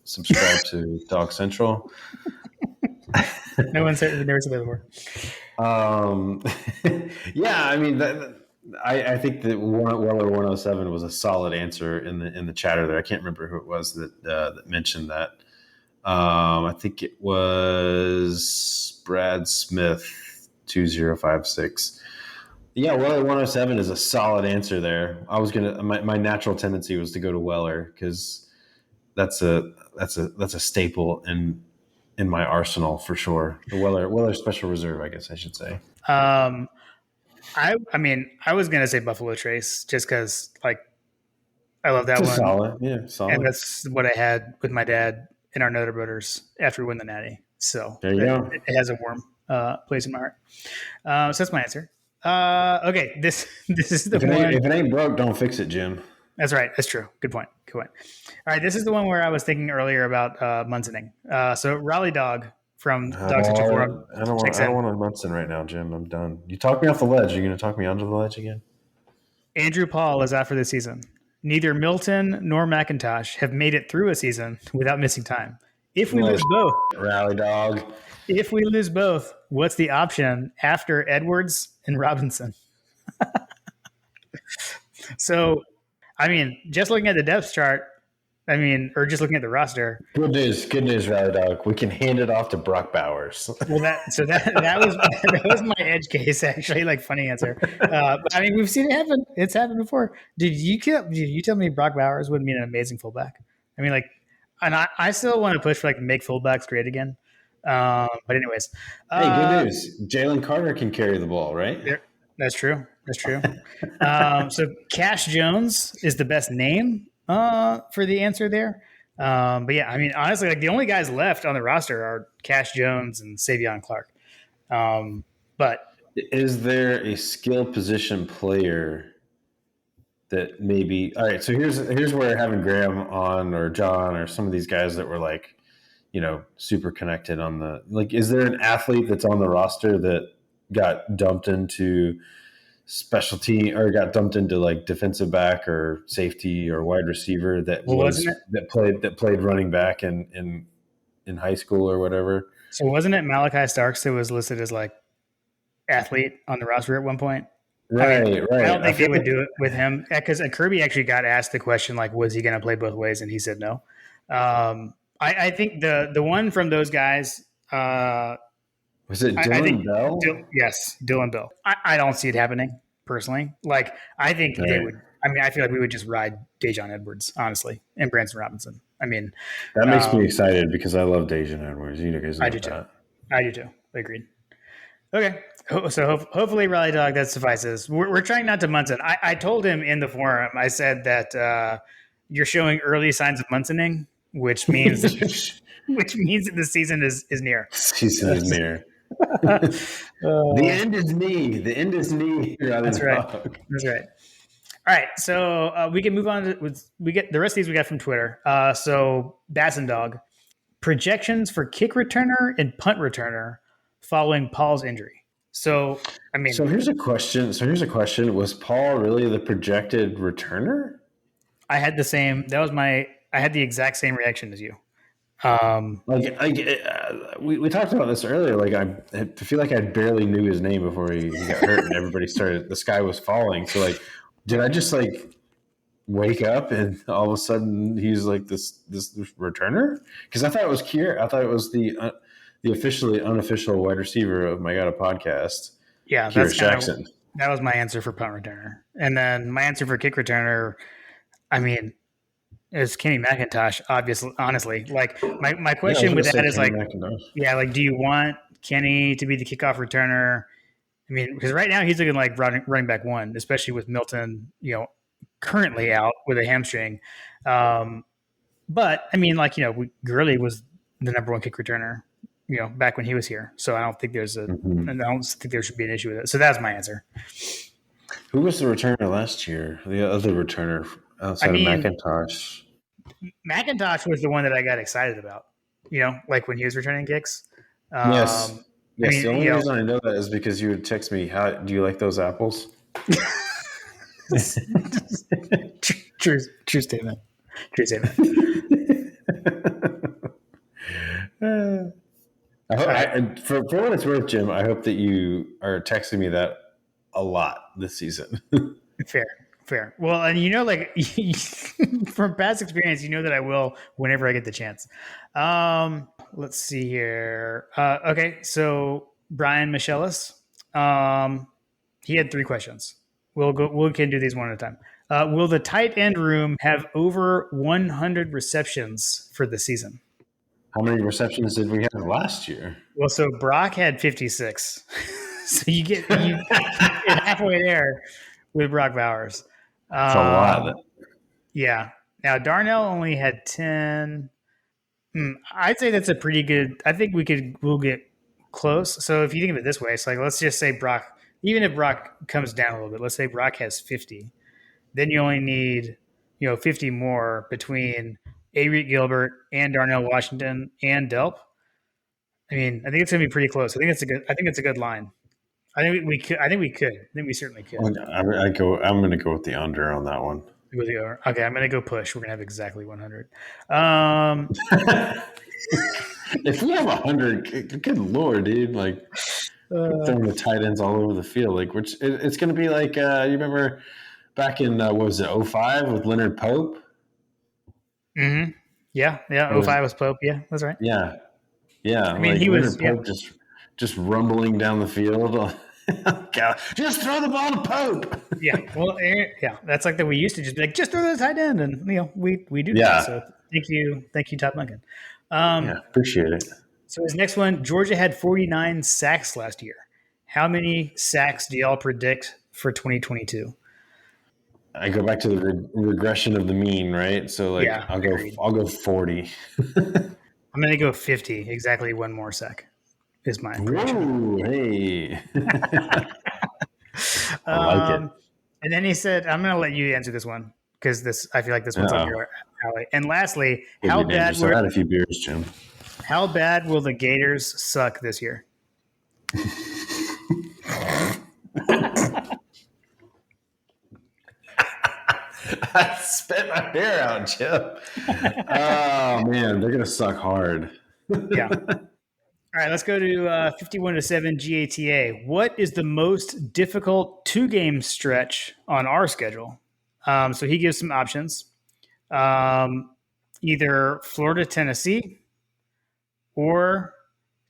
subscribe to Dog Central. No one said never said that before. Yeah, I mean I think that Weller 107 was a solid answer in the chatter there. I can't remember who it was that mentioned that. I think it was Brad Smith 2056. Yeah, Weller 107 is a solid answer there. I was gonna my natural tendency was to go to Weller because that's a staple in my arsenal for sure. The Weller Special Reserve, I guess I should say. Um, I mean, I was gonna say Buffalo Trace just because like I love that It's a one, solid, yeah, and solid. that's what I had with my dad in our Nutter Butters after we won the Natty. So There you it, go. it has a warm place in my heart. So that's my answer. Okay, this this is the one. If it ain't broke, don't fix it, Jim. That's right. That's true. Good point. Good point. All right, this is the one where I was thinking earlier about Munsoning. So Raleigh Dog from Dog Central Forum checks I don't in. want a Munson right now, Jim. I'm done. You talk me off the ledge. You're gonna talk me onto the ledge again? Andrew Paul is out for the season. Neither Milton nor McIntosh have made it through a season without missing time. If we Oh, lose both, Rally dog. what's the option after Edwards and Robinson? So, I mean, just looking at the depth chart, or just looking at the roster. Good news, Rally dog. We can hand it off to Brock Bowers. Well, that was that was my edge case actually. Like funny answer, but I mean we've seen it happen. It's happened before. Did you tell me Brock Bowers would be an amazing fullback? I mean, like, and I still want to push for like make fullbacks great again. But anyways, Hey, good news. Jalen Carter can carry the ball, right? there, that's true. That's true. So Cash Jones is the best name for the answer there. But yeah, I mean, honestly, like the only guys left on the roster are Cash Jones and Savion Clark. But Is there a skill position player that maybe? All right, so here's where having Graham on or John or some of these guys that were like, super connected on the like. Is there an athlete that's on the roster that got dumped into specialty or got dumped into like defensive back or safety or wide receiver wasn't it? that played running back in high school or whatever? So wasn't it Malachi Starks that was listed as like athlete on the roster at one point? I mean, Right, I right. don't think they would do it with him because Kirby actually got asked the question like, was he going to play both ways, and he said no. I think the one from those guys. Was it I Dylan think Bell? yes, Dylan Bill. I don't see it happening personally. Like I think they Right. would. I mean, I feel like we would just ride Dejon Edwards honestly and Branson Robinson. I mean, That makes me um, excited because I love Dejan Edwards. You guys I know do too. that. I do too. Agreed. Okay. So hopefully, Rally Dog, that suffices. We're trying not to Munson. I told him in the forum, I said that you're showing early signs of Munsoning, which means that the season is near. Season is near. Uh, The end is me. The end is me. that's right. That's right. All right, so we can move on to we get the rest of these we got from Twitter. So Bassin Dog projections for kick returner and punt returner following Paul's injury. So I mean, So here's a question. Was Paul really the projected returner? I had the same. I had the exact same reaction as you. We talked about this earlier. Like I feel like I barely knew his name before he got hurt, and everybody started. The sky was falling. So like, did I just like wake up and all of a sudden he's like this returner? Because I thought it was Kier. I thought it was the officially unofficial wide receiver of My God a Podcast. Yeah, Kyrus Jackson. That was my answer for punt returner, and then my answer for kick returner. I mean, is Kenny McIntosh. Obviously, honestly, like my question with that is like, yeah, like, do you want Kenny to be the kickoff returner? I mean, because right now he's looking like running back one, especially with Milton, currently out with a hamstring. But I mean, like, Gurley was the number one kick returner, back when he was here. So I don't think I don't think there should be an issue with it. So that's my answer. Who was the returner last year? The other returner outside of McIntosh. McIntosh was the one that I got excited about, like when he was returning kicks. Yes. The only reason I know that is because you would text me, "How do you like those apples?" True statement. True statement. For what it's worth, Jim, I hope that you are texting me that a lot this season. Fair. Well, and like from past experience, that I will whenever I get the chance. Let's see here. Okay, so Brian Michelis, he had 3 questions. We can do these one at a time. Will the tight end room have over 100 receptions for the season? How many receptions did we have last year? Well, so Brock had 56. So you get halfway there with Brock Bowers. It's a lot. Yeah. Now Darnell only had 10. I'd say that's a pretty good. I think we'll get close. So if you think of it this way, it's like let's just say Brock, even if Brock comes down a little bit, let's say Brock has 50, then you only need 50 more between Avery Gilbert and Darnell Washington and Delp. I mean, I think it's gonna be pretty close. I think it's a good line. I think we could. I think we certainly could. I'm going to go with the under on that one. Okay, I'm going to go push. We're going to have exactly 100. If we have 100, good lord, dude! Like throwing the tight ends all over the field, like it's going to be like you remember back in what was it 05 with Leonard Pope? Mm-hmm. Yeah. 05 was Pope. Yeah, that's right. Yeah. I mean, he Leonard was Pope just rumbling down the field. Just throw the ball to Pope. Yeah, well, that's like that. We used to just be like, just throw the tight end, and we do that. So thank you, Todd Monken. Appreciate it. So his next one, Georgia had 49 sacks last year. How many sacks do y'all predict for 2022? I go back to the regression of the mean, right? So I'll go 40. I'm going to go 50. Exactly one more sack is my prediction. Whoa, hey. I like it. And then he said, I'm going to let you answer this one because I feel like this one's on your alley. And lastly, how bad were a few beers, Jim? How bad will the Gators suck this year? I spit my beer out, Jim. Oh man, they're gonna suck hard. Yeah. All right, let's go to 51-7 GATA. What is the most difficult 2-game stretch on our schedule? So he gives some options. Either Florida, Tennessee, or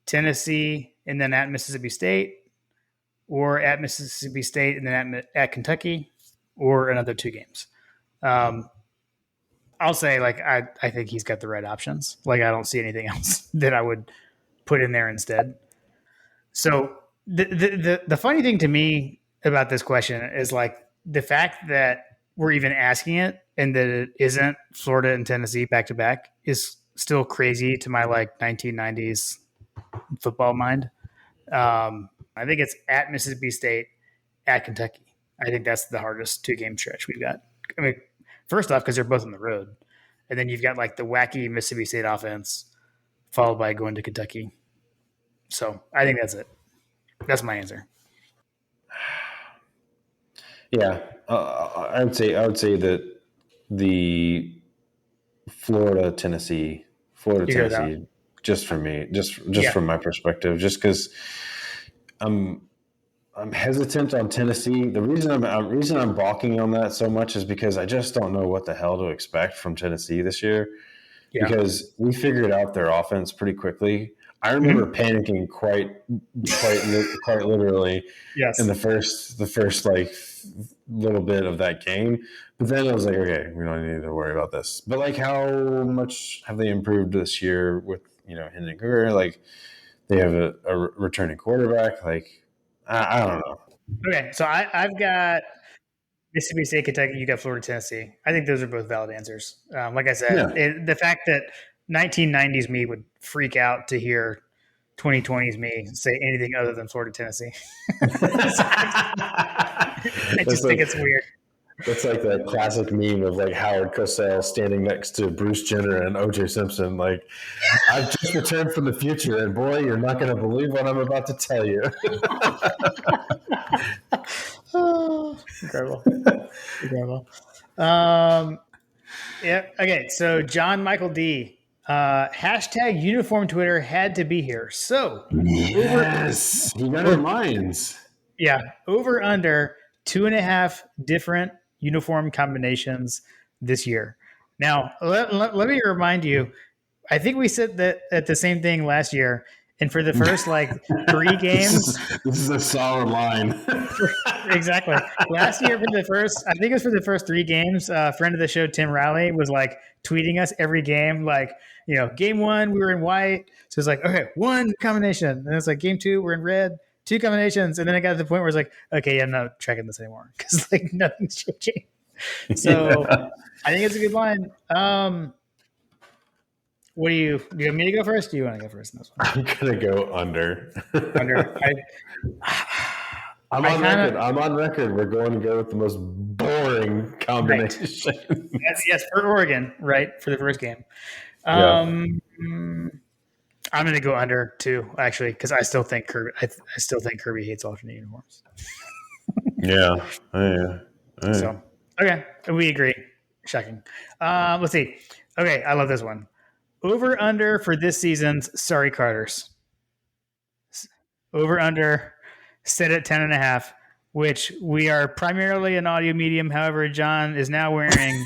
Tennessee and then at Mississippi State, or at Mississippi State and then at Kentucky, or another 2 games. I'll say, I think he's got the right options. I don't see anything else that I would put in there instead. So the funny thing to me about this question is the fact that we're even asking it and that it isn't Florida and Tennessee back to back is still crazy to my 1990s football mind. I think it's at Mississippi State, at Kentucky. I think that's the hardest 2-game stretch we've got. I mean, first off, because they're both on the road, and then you've got the wacky Mississippi State offense, followed by going to Kentucky. So I think that's it. That's my answer. Yeah, I would say that the Florida Tennessee, just for me, just from my perspective, just because I'm hesitant on Tennessee. The reason I'm balking on that so much is because I just don't know what the hell to expect from Tennessee this year. Yeah. Because we figured out their offense pretty quickly. I remember panicking quite literally in the first little bit of that game. But then I was like, okay, we don't need to worry about this. But how much have they improved this year with Hendon Hooker? They have a returning quarterback. I don't know. Okay, so I've got Mississippi State, Kentucky. You got Florida, Tennessee. I think those are both valid answers. Like I said, the fact that 1990s me would freak out to hear 2020s me say anything other than Florida, Tennessee. I just think it's weird. That's like that classic meme of Howard Cosell standing next to Bruce Jenner and O.J. Simpson. I've just returned from the future, and boy, you're not going to believe what I'm about to tell you. Oh, incredible. Yeah. Okay. So John Michael D. Hashtag uniform Twitter had to be here. So yes, he got our minds. Yeah. Over under 2.5 different uniform combinations this year. Now, let me remind you, I think we said that at the same thing last year, And for the first like 3 games, this is a solid line. exactly. Last year, I think it was for the first 3 games, friend of the show, Tim Riley, was like tweeting us every game, like, game 1, we were in white. So it's like, okay, 1 combination. And it's like game 2, we're in red, 2 combinations. And then it got to the point where it's like, okay, yeah, I'm not tracking this anymore because like nothing's changing. So I think it's a good line. What do you want me to go first? Do you want to go first in this one? I'm gonna go under. Under. I'm on record. We're going to go with the most boring combination. Right. Yes, for Oregon, right, for the first game. I'm going to go under too, actually, because I still think Kirby. I still think Kirby hates alternate uniforms. Yeah. So okay, we agree. Shocking. Let's see. Okay, I love this one. Over under for this season's Sorry Carters. Over under set at 10.5, which we are primarily an audio medium. However, John is now wearing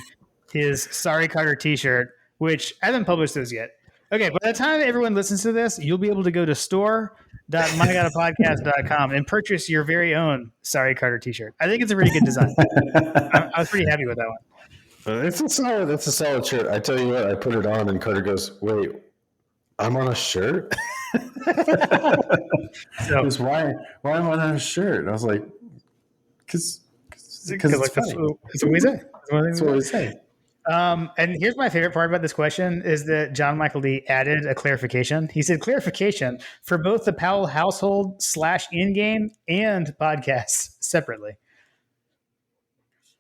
his Sorry Carter t-shirt, which I haven't published those yet. Okay, by the time everyone listens to this, you'll be able to go to store.mygodapodcast.com and purchase your very own Sorry Carter t-shirt. I think it's a pretty good design. I was pretty happy with that one. It's a solid shirt. I tell you what, I put it on and Carter goes, "Wait, I'm on a shirt?" So why am I on a shirt? And I was like, because it's funny. That's what we say. That's what we say. And here's my favorite part about this question is that John Michael D added a clarification. He said clarification for both the Powell household / in-game and podcasts separately.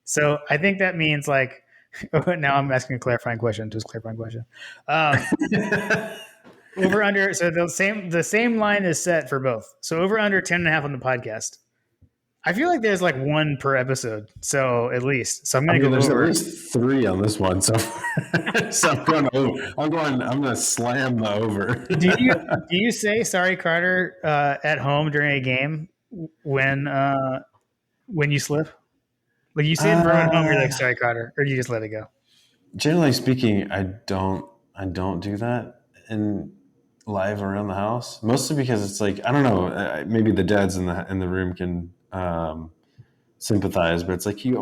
So I think that means like, now I'm asking a clarifying question. Just a clarifying question. Over under. So the same line is set for both. So over under 10.5 on the podcast. I feel like there's like 1 per episode. So at least. So I'm going to go there's over. At least 3 on this one. So, I'm going over. I'm going to slam the over. Do you say Sorry Carter at home during a game when you slip? Like you say it at home, you're like Sorry Carter, or do you just let it go? Generally speaking, I don't do that in live around the house. Mostly because it's like, I don't know, maybe the dads in the room can sympathize, but it's like you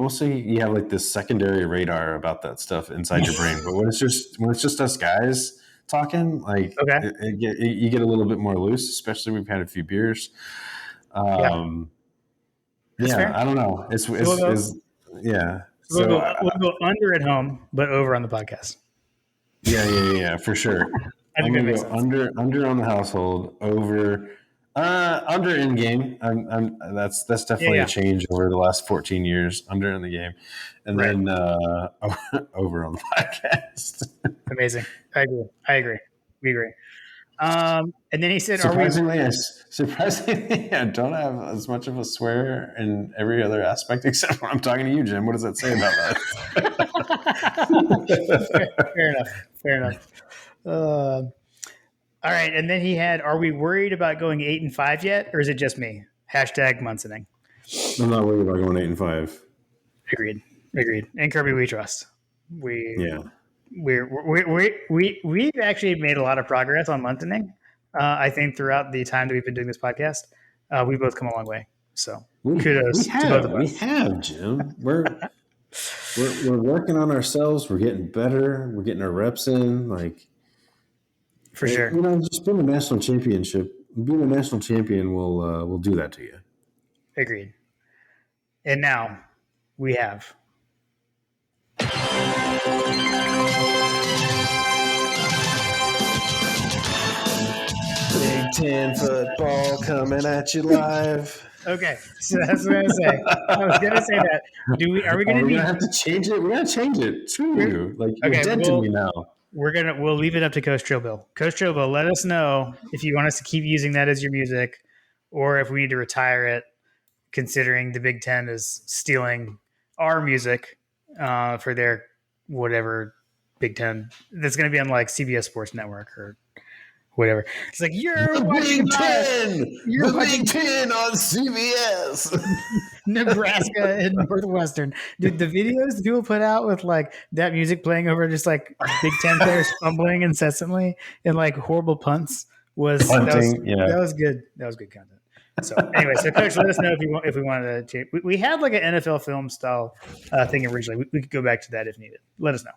have like this secondary radar about that stuff inside your brain. But when it's just us guys talking, like you get a little bit more loose, especially we've had a few beers. Fair. I don't know. We'll go under at home, but over on the podcast. Yeah, for sure. I'm going to go under on the household, over under in game. That's definitely a change over the last 14 years. Under in the game, and then over on the podcast. Amazing. I agree. We agree. And then he said, surprisingly, I don't have as much of a swear in every other aspect except when I'm talking to you, Jim. What does that say about that? Fair enough. All right. And then he had, are we worried about going 8-5 yet? Or is it just me? #Munsoning. I'm not worried about going 8-5. Agreed. And Kirby, we trust. We've actually made a lot of progress on Munsoning. I think throughout the time that we've been doing this podcast, we've both come a long way. So kudos to both of us. We have, Jim. We're working on ourselves. We're getting better. We're getting our reps in. Like, for sure. Just being a national champion will do that to you. Agreed. And now we have Big Ten football coming at you live. Okay, so that's what I was saying. I was going to say that. Are we going to have to change it? We're going to change it. Screw you. Like, you're dead to me now. We'll leave it up to Coach Trillbill. Coach Trillbill, let us know if you want us to keep using that as your music, or if we need to retire it, considering the Big Ten is stealing our music for their whatever Big Ten that's going to be on like CBS Sports Network or whatever. It's like you're watching the Big Ten on CBS. Nebraska and Northwestern. Dude, the videos that people put out with like that music playing over just like Big Ten players fumbling incessantly and like horrible punts Punting, yeah. that was good. That was good content. So anyway, so coach, let us know if we wanted to. We had like an NFL film style thing originally. We could go back to that if needed. Let us know.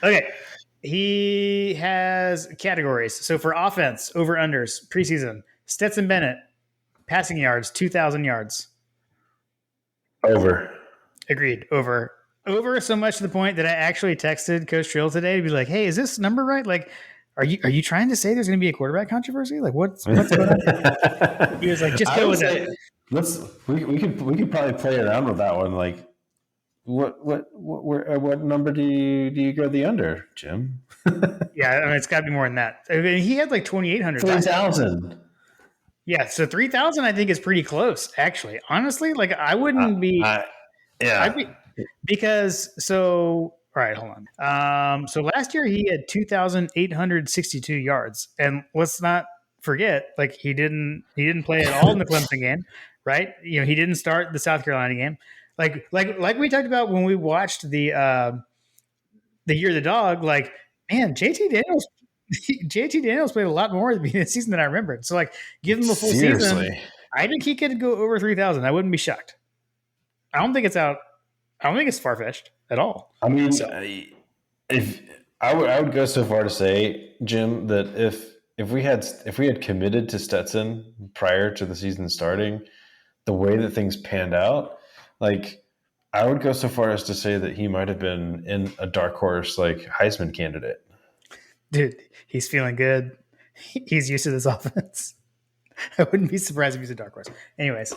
Okay, he has categories. So for offense, over unders preseason, Stetson Bennett passing yards 2,000 yards. Over. Agreed. Over so much to the point that I actually texted Coach Trill today to be like, "Hey, is this number right? Like, are you trying to say there's going to be a quarterback controversy? Like, what's going on?" He was like, "Just go with it." We could probably play around with that one. Like, what number do you go the under, Jim? Yeah, I mean, it's got to be more than that. I mean, he had like 2,800. 3,000. Yeah, so 3,000 I think is pretty close. Actually, honestly, like I wouldn't be. Yeah. I'd be, because so. All right, hold on. So last year he had 2,862 yards, and let's not forget, like he didn't play at all in the Clemson game, right? You know, he didn't start the South Carolina game. Like we talked about when we watched the Year of the Dog. Like, man, JT Daniels played a lot more at the beginning of the season than I remembered. So, like, give him a full season. I think he could go over 3,000. I wouldn't be shocked. I don't think it's out. I don't think it's far fetched at all. I mean, if I would go so far to say, Jim, that if we had committed to Stetson prior to the season starting, the way that things panned out, like I would go so far as to say that he might have been in a dark horse like Heisman candidate. Dude, he's feeling good. He's used to this offense. I wouldn't be surprised if he's a dark horse. Anyways.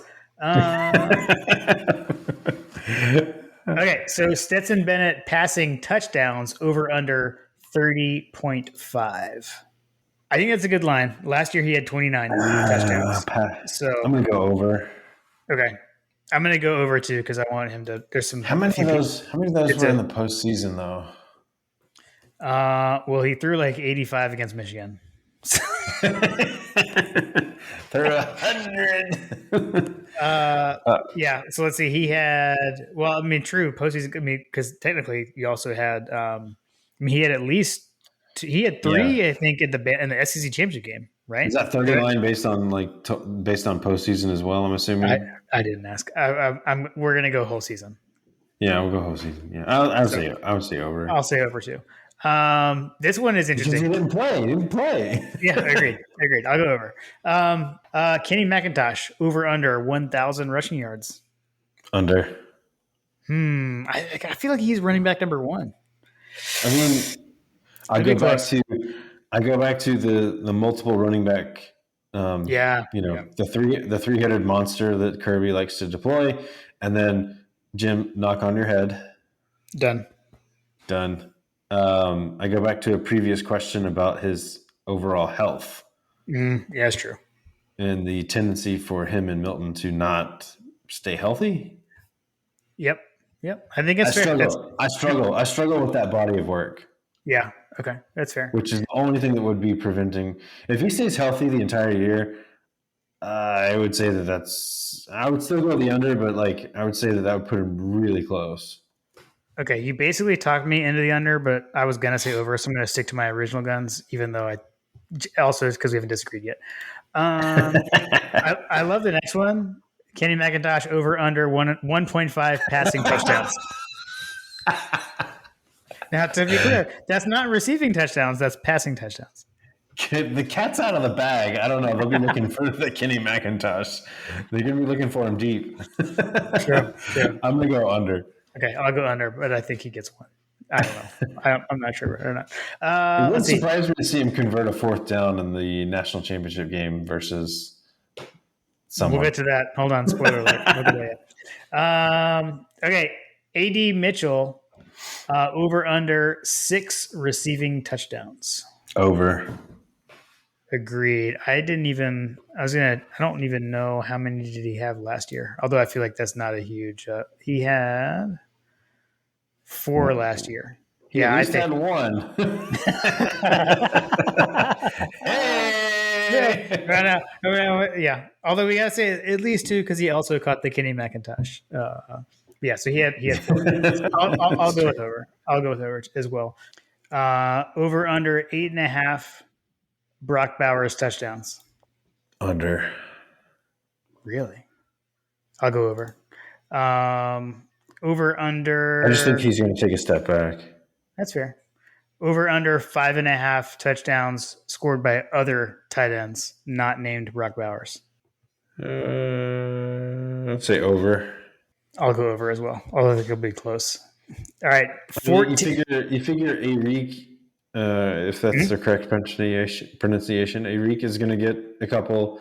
Okay, so Stetson Bennett passing touchdowns over under 30.5. I think that's a good line. Last year he had 29 touchdowns. So I'm going to go over. Okay. I'm going to go over too because I want him to. There's some. How many of those were in the postseason though? Well, he threw like 85 against Michigan. They're 100. Yeah. So let's see. He had. Well, I mean, true postseason. I mean, because technically, you also had. He had at least. He had three, yeah. I think, in the SEC championship game. Right? Is that 39 based on based on postseason as well? I'm assuming. I didn't ask. We're gonna go whole season. Yeah, we'll go whole season. Yeah, I would say over. I'll say over too. This one is interesting. Because he didn't play. Yeah, agreed. I'll go over. Kenny McIntosh over under 1,000 rushing yards. Under. I feel like he's running back number one. I mean, I go back to the multiple running back. The three-headed monster that Kirby likes to deploy, and then Jim, knock on your head. Done. I go back to a previous question about his overall health. Yeah, that's true. And the tendency for him and Milton to not stay healthy. Yep. I think it's fair. I struggle with that body of work. Yeah. Okay. That's fair. Which is the only thing that would be preventing. If he stays healthy the entire year, I would say I would still go the under, but I would say that would put him really close. Okay, you basically talked me into the under, but I was gonna say over, so I'm gonna stick to my original guns, even though also it's because we haven't disagreed yet. I love the next one. Kenny McIntosh over under 1.5 passing touchdowns. Now, to be clear, that's not receiving touchdowns; that's passing touchdowns. The cat's out of the bag. I don't know. They'll be looking for the Kenny McIntosh. They're gonna be looking for him deep. True. I'm gonna go under. Okay, I'll go under, but I think he gets one. I don't know. I'm not sure or not. It wouldn't surprise me to see him convert a fourth down in the national championship game versus someone. We'll get to that. Hold on. Spoiler alert. Okay. AD Mitchell over under 6 receiving touchdowns. Over. Agreed. I don't even know how many did he have last year. Although I feel like that's not a huge. He had 4 last year. Yeah, I think had 1. Hey! Yeah. Although we gotta say at least 2 because he also caught the Kenny McIntosh. Yeah, so he had 4. I'll go with over. I'll go with over as well. Over under 8.5 Brock Bowers touchdowns. Under. Really? I'll go over. Over I just think under. he's going to take a step back. That's fair. Over under 5.5 touchdowns scored by other tight ends, not named Brock Bowers. Let's say over. I'll go over as well. Although I think it'll be close. All right, I mean, 14. you figure Arik, if that's the correct pronunciation, Arik is going to get a couple.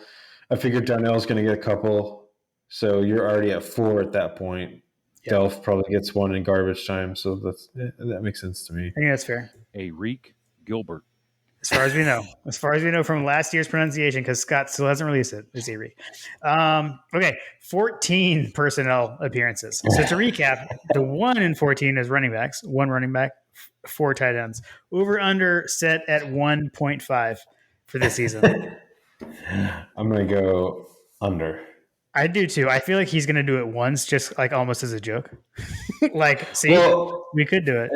I figured Darnell's going to get a couple. So you're already at 4 at that point. Yeah. Delph probably gets one in garbage time. So that makes sense to me. I think that's fair. Arik Gilbert. As far as we know. As far as we know from last year's pronunciation, because Scott still hasn't released it, is Arik. Okay, 14 personnel appearances. So to recap, the 1 in 14 is running backs. 1 running back, 4 tight ends. Over under set at 1.5 for this season. I'm going to go under. I do too. I feel like he's going to do it once, just like almost as a joke. Like, see, we could do it.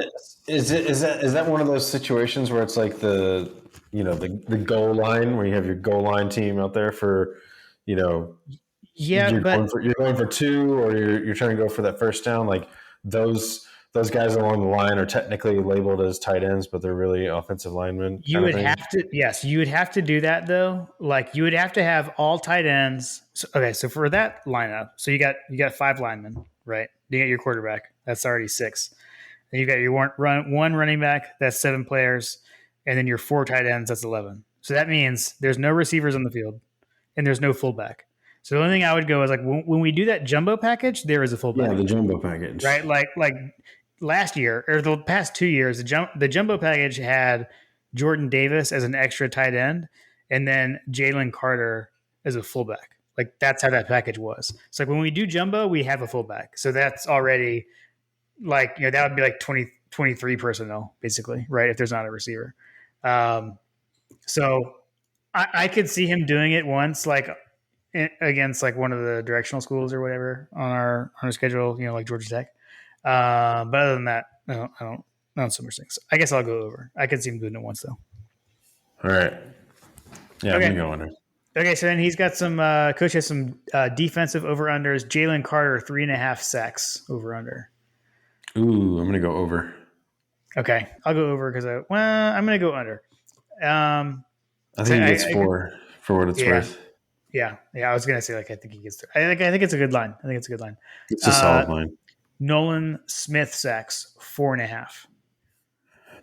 Is that one of those situations where it's like the goal line where you have your goal line team out there for, yeah, you're going for 2 or you're trying to go for that first down, like those guys along the line are technically labeled as tight ends, but they're really offensive linemen. You would have to, yes, you would have to do that though. Like you would have to have all tight ends. So for that lineup, so you got 5 linemen, right? You got your quarterback. That's already 6. Then you got your one running back. That's 7 players, and then your 4 tight ends. That's 11. So that means there's no receivers on the field, and there's no fullback. So the only thing I would go is like when we do that jumbo package, there is a fullback. Yeah, the jumbo package, right? Like last year or the past 2 years, the jumbo package had Jordan Davis as an extra tight end, and then Jalen Carter as a fullback. Like that's how that package was. So like when we do jumbo, we have a fullback. So that's already like, that would be like 23 personnel basically, right? If there's not a receiver. So I could see him doing it once, like against like one of the directional schools or whatever on our schedule, like Georgia Tech. But other than that, I don't so much things. I guess I'll go over. I could see him doing it once though. All right. Yeah, okay. I'm gonna go under. Okay, so then he's got some coach has some defensive over unders. Jalen Carter 3.5 sacks over under. Ooh, I'm gonna go over. Okay, I'll go over because I'm gonna go under. I think he gets 4 for what it's worth. Yeah. I was gonna say I think he gets. I think it's a good line. It's a solid line. Nolan Smith sacks 4.5.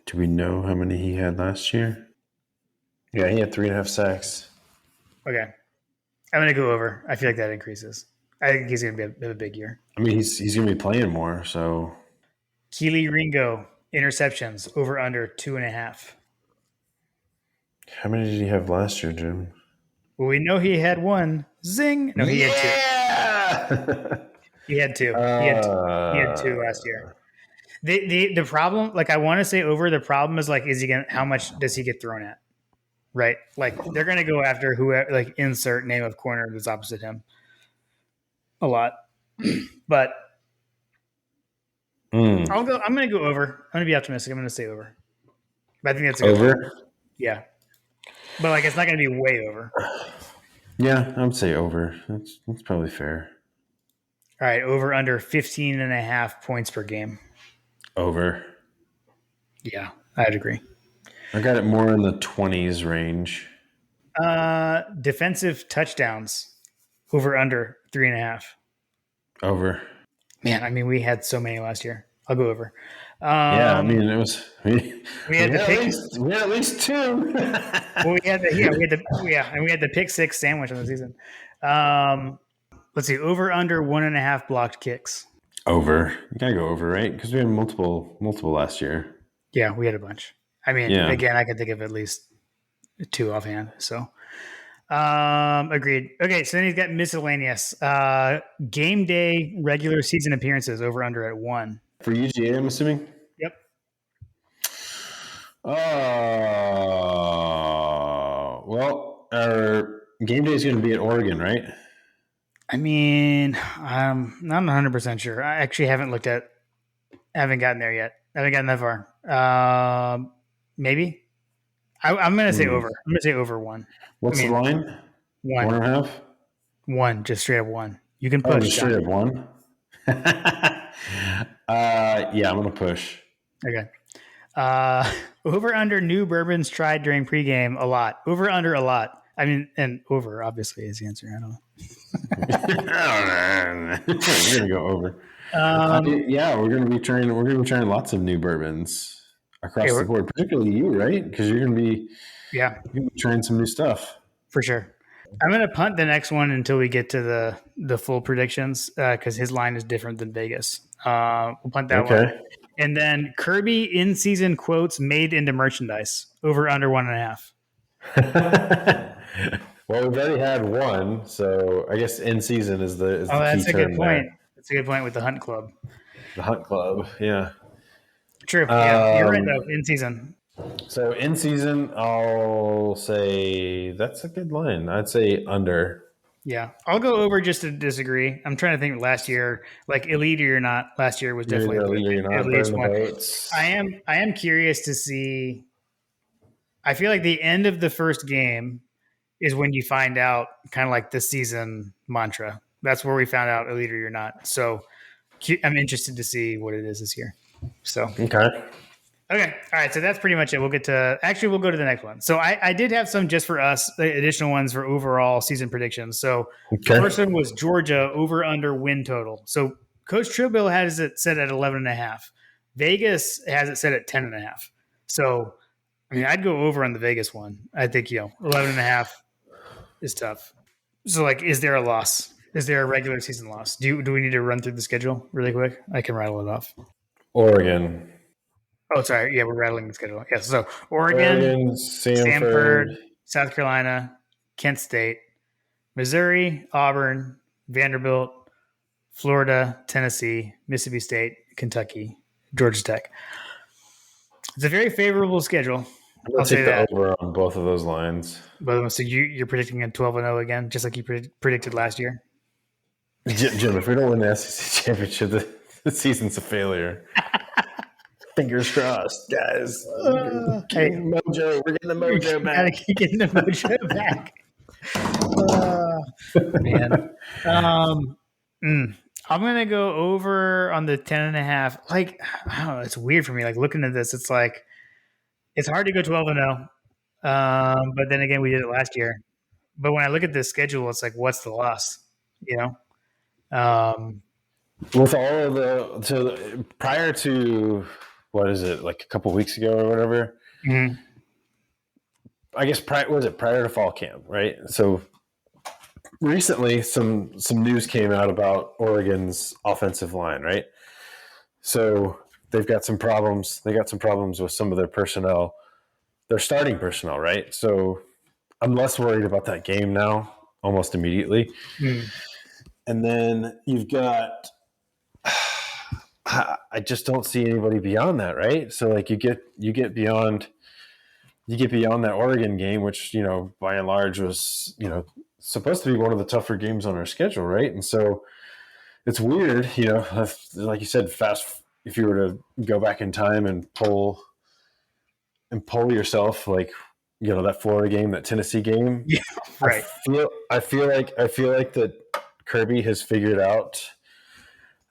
Do we know how many he had last year? Yeah, he had 3.5 sacks. Okay, I'm gonna go over. I feel like that increases. I think he's gonna be a big year. I mean, he's gonna be playing more. So Keely Ringo interceptions over under 2.5. How many did he have last year, Jim? Well, we know he had 1. Zing! No, he had 2. He had 2. He had 2 last year. The problem, like I want to say over. The problem is like, how much does he get thrown at? Right, like they're gonna go after whoever, like insert name of corner that's opposite him. A lot, but I'm gonna go over. I'm gonna be optimistic. I'm gonna say over. But I think that's a good over. One. Yeah, but like it's not gonna be way over. Yeah, I would say over. That's probably fair. All right, over under 15.5 points per game. Over. Yeah, I'd agree. I got it more in the 20s range. Defensive touchdowns over under 3.5. Over. Man, I mean, we had so many last year. I'll go over. Yeah, I mean, it was. We had at least 2. Well, we had the pick 6 sandwich on the season. Let's see, over under 1.5 blocked kicks. Over. You gotta go over, right? Because we had multiple last year. Yeah, we had a bunch. I mean, again, I can think of at least 2 offhand. So, agreed. Okay, so then he's got miscellaneous game day regular season appearances over under at 1 for UGA. I'm assuming. Yep. Well, our game day is going to be at Oregon, right? I mean, I'm not 100% sure. I actually haven't gotten there yet. I haven't gotten that far. maybe. I'm going to say Hmm. over. I'm going to say over 1. What's I mean, the line? 1. 1.5. 1, just straight up 1. You can Oh, push, just John. straight up one. Yeah, I'm gonna push. Okay. Over under new bourbons tried during pregame a lot. Over under a lot. I mean, and over obviously is the answer. I don't We're gonna go over. know. Yeah, we're gonna be trying. We're gonna be trying lots of new bourbons Okay, across the board, particularly you, right? Because yeah, you're gonna be trying some new stuff. for sure. I'm gonna punt the next one until we get to the full predictions because his line is different than Vegas. We'll punt that one, Okay. and then Kirby in season quotes made into merchandise. Over under 1.5. Well, we've already had one, so I guess in season is Oh, the key that's a good term point. there. That's a good point with the Hunt Club. The Hunt Club, yeah. True. Yeah, you're right though. In season. So in season, I'll say that's a good line. I'd say under. Yeah, I'll go over just to disagree. I'm trying to think. Last year, like elite or not, last year was You're definitely either elite or you're at not. least Burn the one. boats. I am curious to see. I feel like the end of the first game is when you find out kind of like the season mantra. That's where we found out elite or you're not. So I'm interested to see what it is this year. So Okay. okay. All right. So that's pretty much it. We'll go to the next one. So I did have some just for us, additional ones for overall season predictions. So Okay. first one was Georgia over under win total. So Coach Trillbill has it set at 11.5. Vegas has it set at 10.5. So, I mean, I'd go over on the Vegas one. I think, 11.5 is tough. So, like, is there a loss? Is there a regular season loss? Do we need to run through the schedule really quick? I can rattle it off. Oregon. Oh, sorry. Yeah, we're rattling the schedule. Yes. So Oregon, Samford. Samford, South Carolina, Kent State, Missouri, Auburn, Vanderbilt, Florida, Tennessee, Mississippi State, Kentucky, Georgia Tech. It's a very favorable schedule. I'll take the over on both of those lines. But so you're predicting a 12-0 again, just like you predicted last year. Jim, if we don't win the SEC championship, the season's a failure. Fingers crossed, guys. Hey, Mojo, we're getting the mojo back. Gotta keep getting the mojo back. Man. I'm gonna go over on the 10.5. Like, I don't know, it's weird for me. Like looking at this, it's like it's hard to go 12-0. But then again, we did it last year. But when I look at this schedule, it's like, what's the loss? With all of the prior to what is it, like a couple weeks ago or whatever? Mm-hmm. I guess prior to fall camp, right? So recently, some news came out about Oregon's offensive line, right? So they've got some problems. They got some problems with some of their personnel, their starting personnel, right? So I'm less worried about that game now, almost immediately. Mm. And then you've got, I just don't see anybody beyond that, right? So like you get beyond that Oregon game, which by and large was supposed to be one of the tougher games on our schedule, right? And so it's weird, like you said, if you were to go back in time and pull yourself, like that Florida game, that Tennessee game, Yeah, right. I feel like that Kirby has figured out.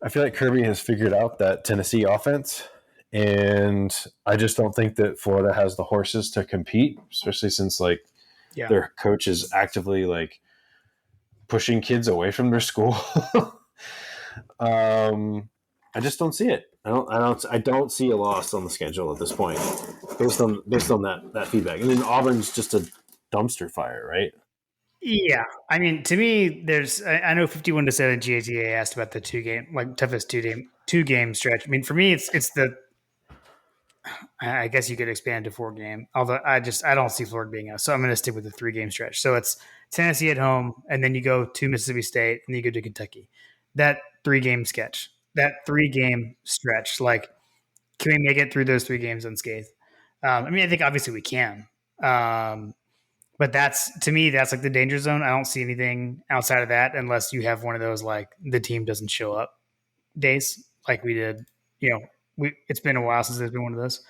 I feel like Kirby has figured out that Tennessee offense, and I just don't think that Florida has the horses to compete, especially since their coach is actively pushing kids away from their school. I just don't see it. I don't see a loss on the schedule at this point, based on that feedback. And then Auburn's just a dumpster fire, right? Yeah, I mean, to me, I know 51-7 GATA asked about the toughest two game stretch. I mean, for me, it's the. I guess you could expand to 4 game. Although I don't see Florida being out, so I'm going to stick with the 3 game stretch. So it's Tennessee at home, and then you go to Mississippi State, and then you go to Kentucky. That 3 game sketch, that 3 game stretch, can we make it through those 3 games unscathed? I mean, I think obviously we can. But to me, that's like the danger zone. I don't see anything outside of that unless you have one of those the team doesn't show up days like we did. It's been a while since there's been one of those.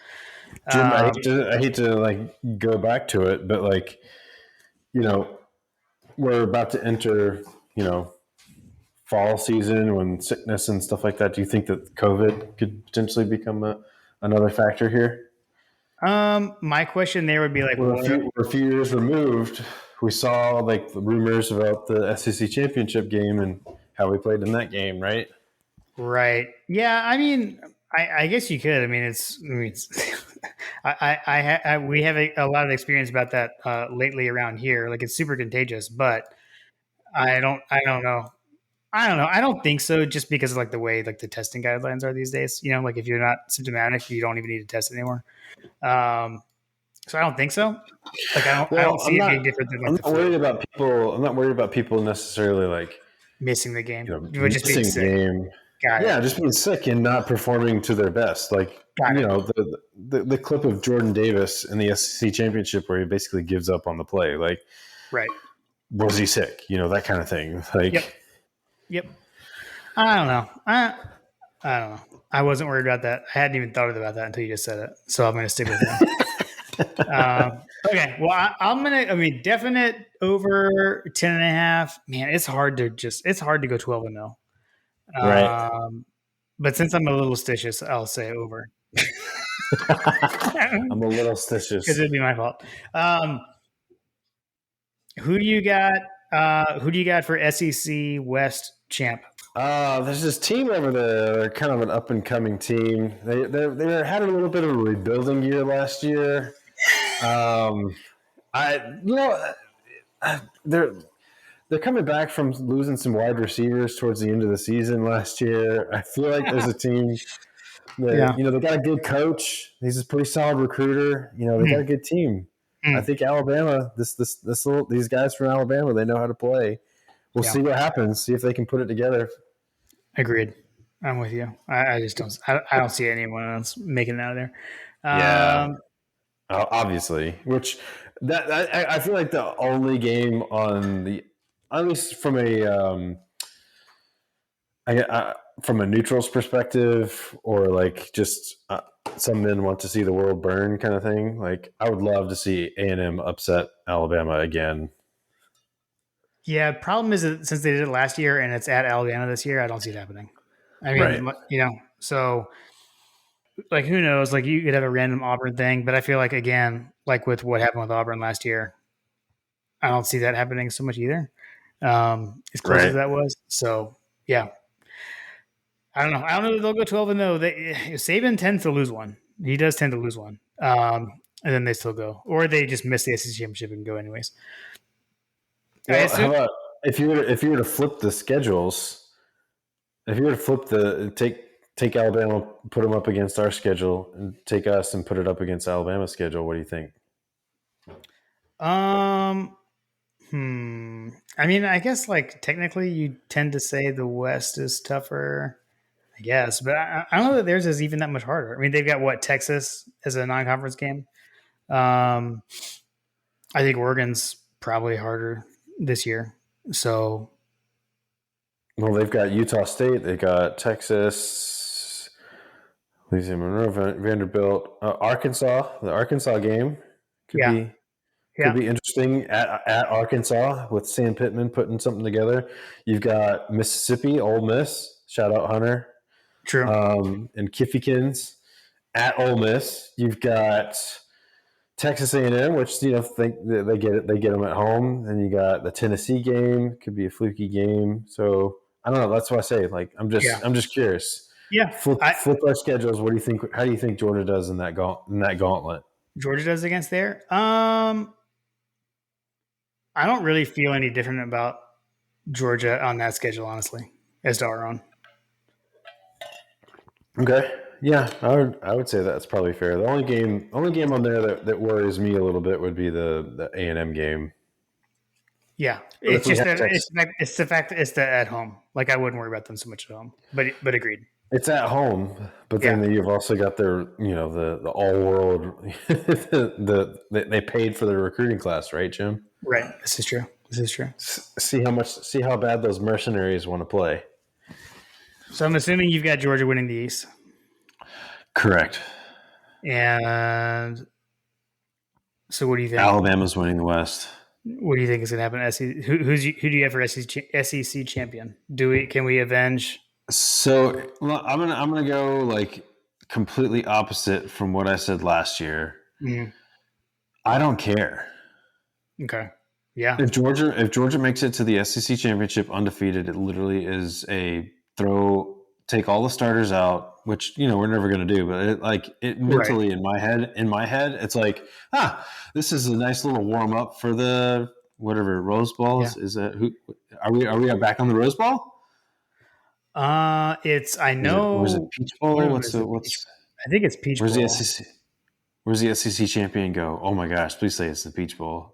Jim, Um, I hate to like go back to it, but like, you know, we're about to enter, you know, fall season when sickness and stuff like that. Do you think that COVID could potentially become another factor here? my question there would be like, what? We're a few years removed. We saw like the rumors about the SEC championship game and how we played in that game, right? Right? Yeah. I mean, I guess you could. I mean, it's we have a lot of experience about that lately around here. Like it's super contagious, but I don't know. I don't know. I don't think so. Just because of like the way like the testing guidelines are these days. You know, like if you're not symptomatic, you don't even need to test anymore. Um, so I don't think so. Like I Well, don't see it being different than like I'm the not worried flu, about people. I'm not worried about people necessarily like, missing the game, you know, but just being missing the sick. game. Got it. Yeah, just being sick and not performing to their best. Like, Got you it. know, the clip of Jordan Davis in the SEC championship where he basically gives up on the play. Like, Right. was he sick? You know, that kind of thing. Like, Yep. Yep. I don't know. I don't know. I wasn't worried about that. I hadn't even thought about that until you just said it. So I'm going to stick with that. Okay. Well, I'm going to, I mean, definite over 10 and a half. Man, it's hard to go 12 and 0. right. But since I'm a little stitious, I'll say over. I'm a little Because stitious. it'd be my fault. Um, who do you got? Who do you got for SEC West champ? There's this team over there. They're kind of an up and coming team. They had a little bit of a rebuilding year last year. I you know they're coming back from losing some wide receivers towards the end of the season last year. I feel like there's a team that Yeah. you know they got a good coach. He's a pretty solid recruiter. You know they got a good team. I think Alabama. These guys from Alabama, they know how to play. We'll Yeah. see what happens. See if they can put it together. Agreed. I'm with you. I just don't. I don't see anyone else making it out of there. Yeah, Um, obviously. Which I feel like the only game on the at least from a neutral's perspective, or like just some men want to see the world burn kind of thing. Like I would love to see A&M upset Alabama again. yeah. Problem is that since they did it last year and it's at Alabama this year, I don't see it happening. I Right. mean, you know, so like who knows? Like you could have a random Auburn thing, but I feel like again, like with what happened with Auburn last year, I don't see that happening so much either. As close as Right. that was, so yeah, I don't know. I don't know that they'll go 12 and 0. Saban tends to lose one. He does tend to lose one, and then they still go, or they just miss the SEC championship and go anyways. I Well, how assume. about if you were to flip the schedules, if you were to flip the take Alabama, put them up against our schedule, and take us and put it up against Alabama's schedule, what do you think? Um. I mean, I guess like technically, you tend to say the West is tougher. I guess, but I don't know that theirs is even that much harder. I mean, they've got what Texas as a non-conference game. Um, I think Oregon's probably harder this year. So Well, they've got Utah State, they got Texas, Louisiana Monroe, Vanderbilt, Arkansas. The Arkansas game could yeah, be yeah, interesting at Arkansas with Sam Pittman putting something together. You've got Mississippi, Ole Miss. Shout out Hunter true. and Kiffykins at Ole Miss. You've got Texas A&M, which you know think they get it, they get them at home. And you got the Tennessee game, could be a fluky game. So I don't know. That's why I say like Yeah, I'm just curious. yeah. Flip our schedules. What do you think? How do you think Georgia does in that gauntlet? Georgia does against there. I don't really feel any different about Georgia on that schedule, honestly, as to our own. Okay. Yeah, I would say that's probably fair. The only game on there that worries me a little bit would be the A&M game. Yeah, But it's if we just have that Texas, it's the fact that it's the at home. Like I wouldn't worry about them so much at home. But agreed. it's at home, but Yeah, then you've also got their the all world they paid for their recruiting class, right, Jim? right. This is true. This is true. See how bad those mercenaries want to play. So I'm assuming you've got Georgia winning the East. Correct. And so, what do you think? Alabama's winning the West. What do you think is going to happen? Who do you have for SEC champion? Can we avenge? So well, I'm gonna go like completely opposite from what I said last year. Mm, I don't care. okay. Yeah. If Georgia makes it to the SEC championship undefeated, it literally is a take all the starters out, which we're never going to do. But it mentally in my head, it's like this is a nice little warm up for the whatever Rose Bowl is. Yeah. Is that who are we back on the Rose Bowl? It's I know. Was it Peach Bowl? I think it's Peach Bowl. The SEC? Where's the SEC champion go? Oh my gosh! Please say it's the Peach Bowl.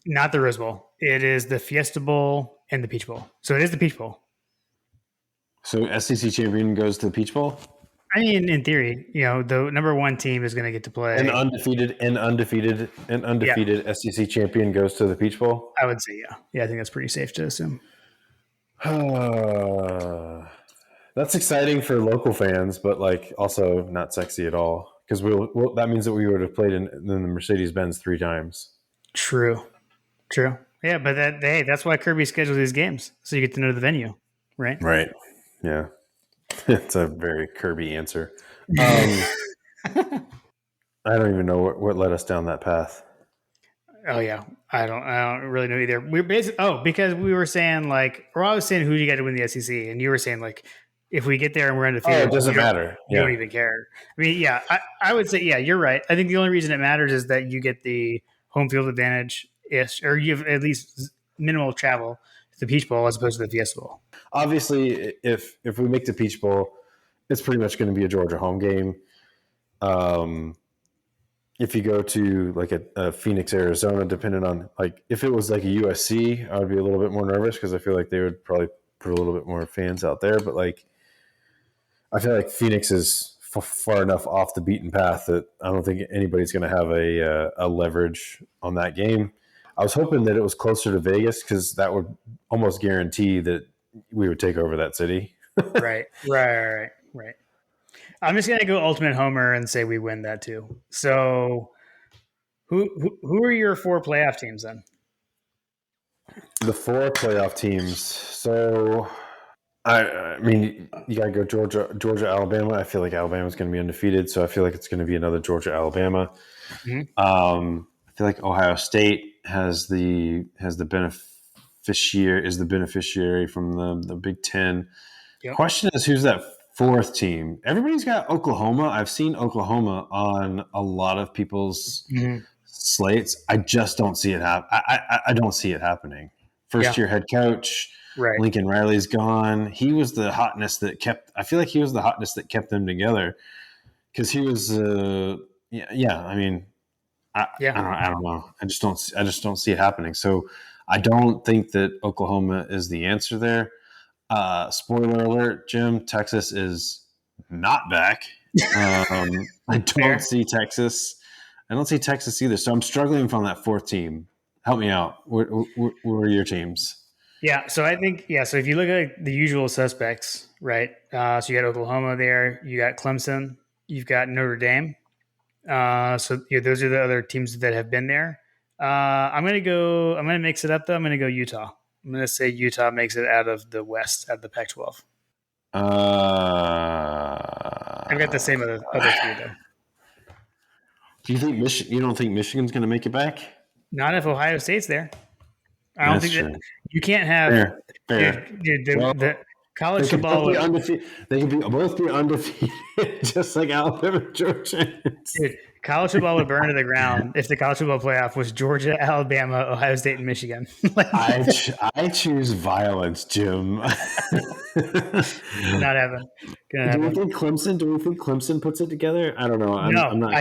Not the Rose Bowl. It is the Fiesta Bowl and the Peach Bowl. So it is the Peach Bowl. So SEC champion goes to the Peach Bowl? I mean, in theory, the number one team is going to get to play. An undefeated SEC champion goes to the Peach Bowl? I would say, yeah. Yeah, I think that's pretty safe to assume. That's exciting for local fans, but also not sexy at all. Because that means that we would have played in the Mercedes-Benz 3 times. True. Yeah, but that's why Kirby scheduled these games, so you get to know the venue, right? Right. Yeah. It's a very Kirby answer. I don't even know what led us down that path. Oh yeah, I don't really know either. We're basically because we were saying we're always saying who do you got to win the SEC, and you were saying if we get there and we're undefeated, it doesn't matter. You don't even care. I mean, yeah, I would say you're right. I think the only reason it matters is that you get the home field advantage, or you have at least minimal travel to the Peach Bowl as opposed to the Fiesta Bowl. Obviously, if we make the Peach Bowl, it's pretty much going to be a Georgia home game. If you go to a Phoenix, Arizona, depending on if it was a USC, I would be a little bit more nervous because I feel like they would probably put a little bit more fans out there. But I feel like Phoenix is far enough off the beaten path that I don't think anybody's going to have a leverage on that game. I was hoping that it was closer to Vegas because that would almost guarantee that we would take over that city. Right. I'm just gonna go ultimate homer and say we win that too. So, who are your 4 playoff teams then? The 4 playoff teams. So, I mean, you gotta go Georgia, Alabama. I feel like Alabama's going to be undefeated, so I feel like it's going to be another Georgia, Alabama. Mm-hmm. I feel like Ohio State is the beneficiary from the Big Ten. Yep. Question is, who's that 4th team? Everybody's got Oklahoma. I've seen Oklahoma on a lot of people's slates. I just don't see it happen. I don't see it happening. First-year head coach, right. Lincoln Riley's gone. He was the hotness that kept. I feel like he was the hotness that kept them together because he was. I mean, I don't know. I just don't see it happening. So I don't think that Oklahoma is the answer there. Spoiler alert, Jim, Texas is not back. I don't see Texas. I don't see Texas either. So I'm struggling from that 4th team. Help me out. What are your teams? Yeah, so I think so if you look at the usual suspects, right? So you got Oklahoma there, you got Clemson, you've got Notre Dame. So those are the other teams that have been there. I'm gonna mix it up though. I'm gonna go Utah. I'm going to say Utah makes it out of the West, out of the Pac-12. I've got the same other 3 though. Do you think you don't think Michigan's going to make it back? Not if Ohio State's there. I don't think that you can't have fair. Dude, the college football. They could both be undefeated, just like Alabama, Georgia. Dude, college football would burn to the ground if the college football playoff was Georgia, Alabama, Ohio State, and Michigan. I choose violence, Jim. Not having. Do we think Clemson puts it together? I don't know. I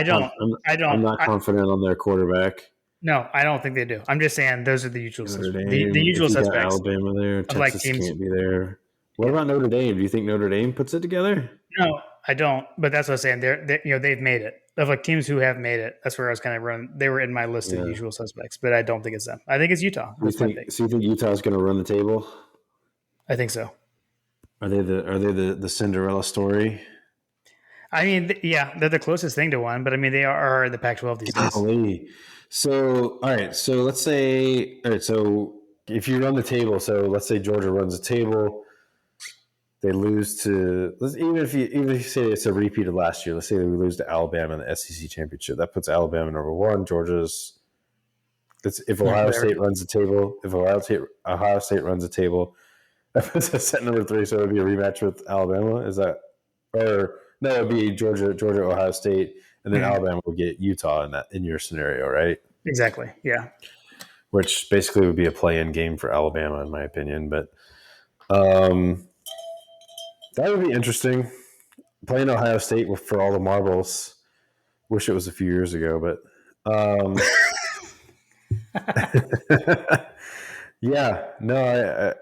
don't. I'm not confident on their quarterback. No, I don't think they do. I'm just saying those are the usual suspects. The usual suspects. Alabama there, Texas can't be there. What about Notre Dame? Do you think Notre Dame puts it together? No, I don't. But that's what I'm saying. They've made it. Of teams who have made it, that's where I was kind of running. They were in my list of usual suspects, but I don't think it's them. I think it's Utah. So you think Utah's going to run the table? I think so. Are they the Cinderella story? I mean, yeah, they're the closest thing to one, but I mean, they are the Pac-12 these days. Golly. So, all right. So let's say, all right. So if you run the table, so let's say Georgia runs a table, they lose to even if you say it's a repeat of last year. Let's say we lose to Alabama in the SEC championship. That puts Alabama number one. Georgia's. If Ohio State runs the table, if Ohio State runs a table, that puts us at number three. So it would be a rematch with Alabama. Is that or no? It would be Georgia, Ohio State, and then Alabama will get Utah in your scenario, right? Exactly. Yeah. Which basically would be a play-in game for Alabama, in my opinion. But that would be interesting. Playing Ohio State for all the marbles. Wish it was a few years ago, but yeah, no,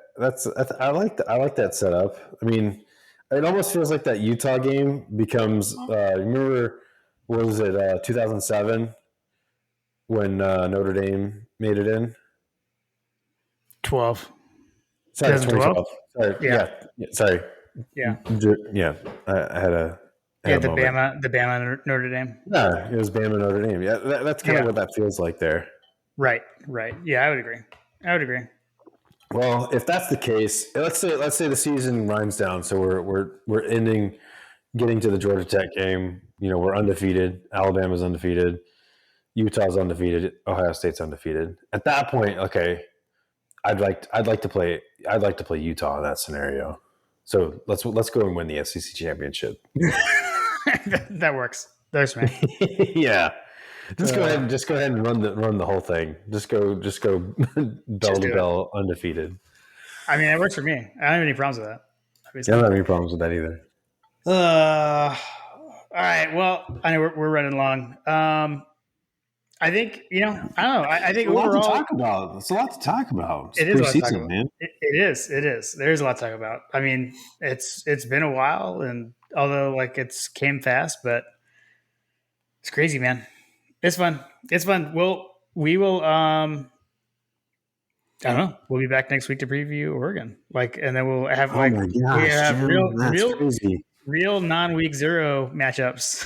I like that setup. I mean, it almost feels like that Utah game becomes. Remember, what was it? 2007 when Notre Dame made it in. 12. Sorry, 2012? 2012. Sorry, yeah. Sorry. Yeah. Yeah. I had a. The Bama Notre Dame. Yeah, it was Bama Notre Dame. Yeah, that's kind of what that feels like there. Right. Yeah, I would agree. Well, if that's the case, let's say the season winds down, so we're getting to the Georgia Tech game. You know, we're undefeated. Alabama's undefeated. Utah's undefeated. Ohio State's undefeated. At that point, okay, I'd like to play Utah in that scenario. So let's go and win the SEC championship. That works. There's me. Yeah. Just go ahead and run the whole thing. Just go bell to bell undefeated. I mean, it works for me. I don't have any problems with that. I don't have any problems with that either. All right. Well, I know we're running long. I think I don't know. I think it's overall, a lot to talk about. It's a lot to talk about. It is a lot to talk about, man. It is. There's a lot to talk about. I mean, it's been a while, and although it's came fast, but it's crazy, man. It's fun. We will. I don't know. We'll be back next week to preview Oregon. And then we'll have real non-week zero matchups.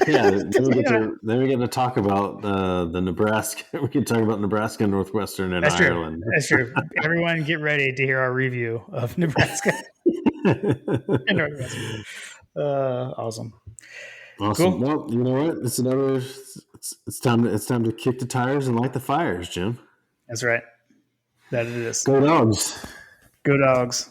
Yeah, then we get to talk about the Nebraska. We can talk about Nebraska, Northwestern, and Ireland. That's true. Everyone, get ready to hear our review of Nebraska and Northwestern. Awesome. Cool. Well, you know what? It's time to kick the tires and light the fires, Jim. That's right. That it is. Go Dogs. Go Dogs.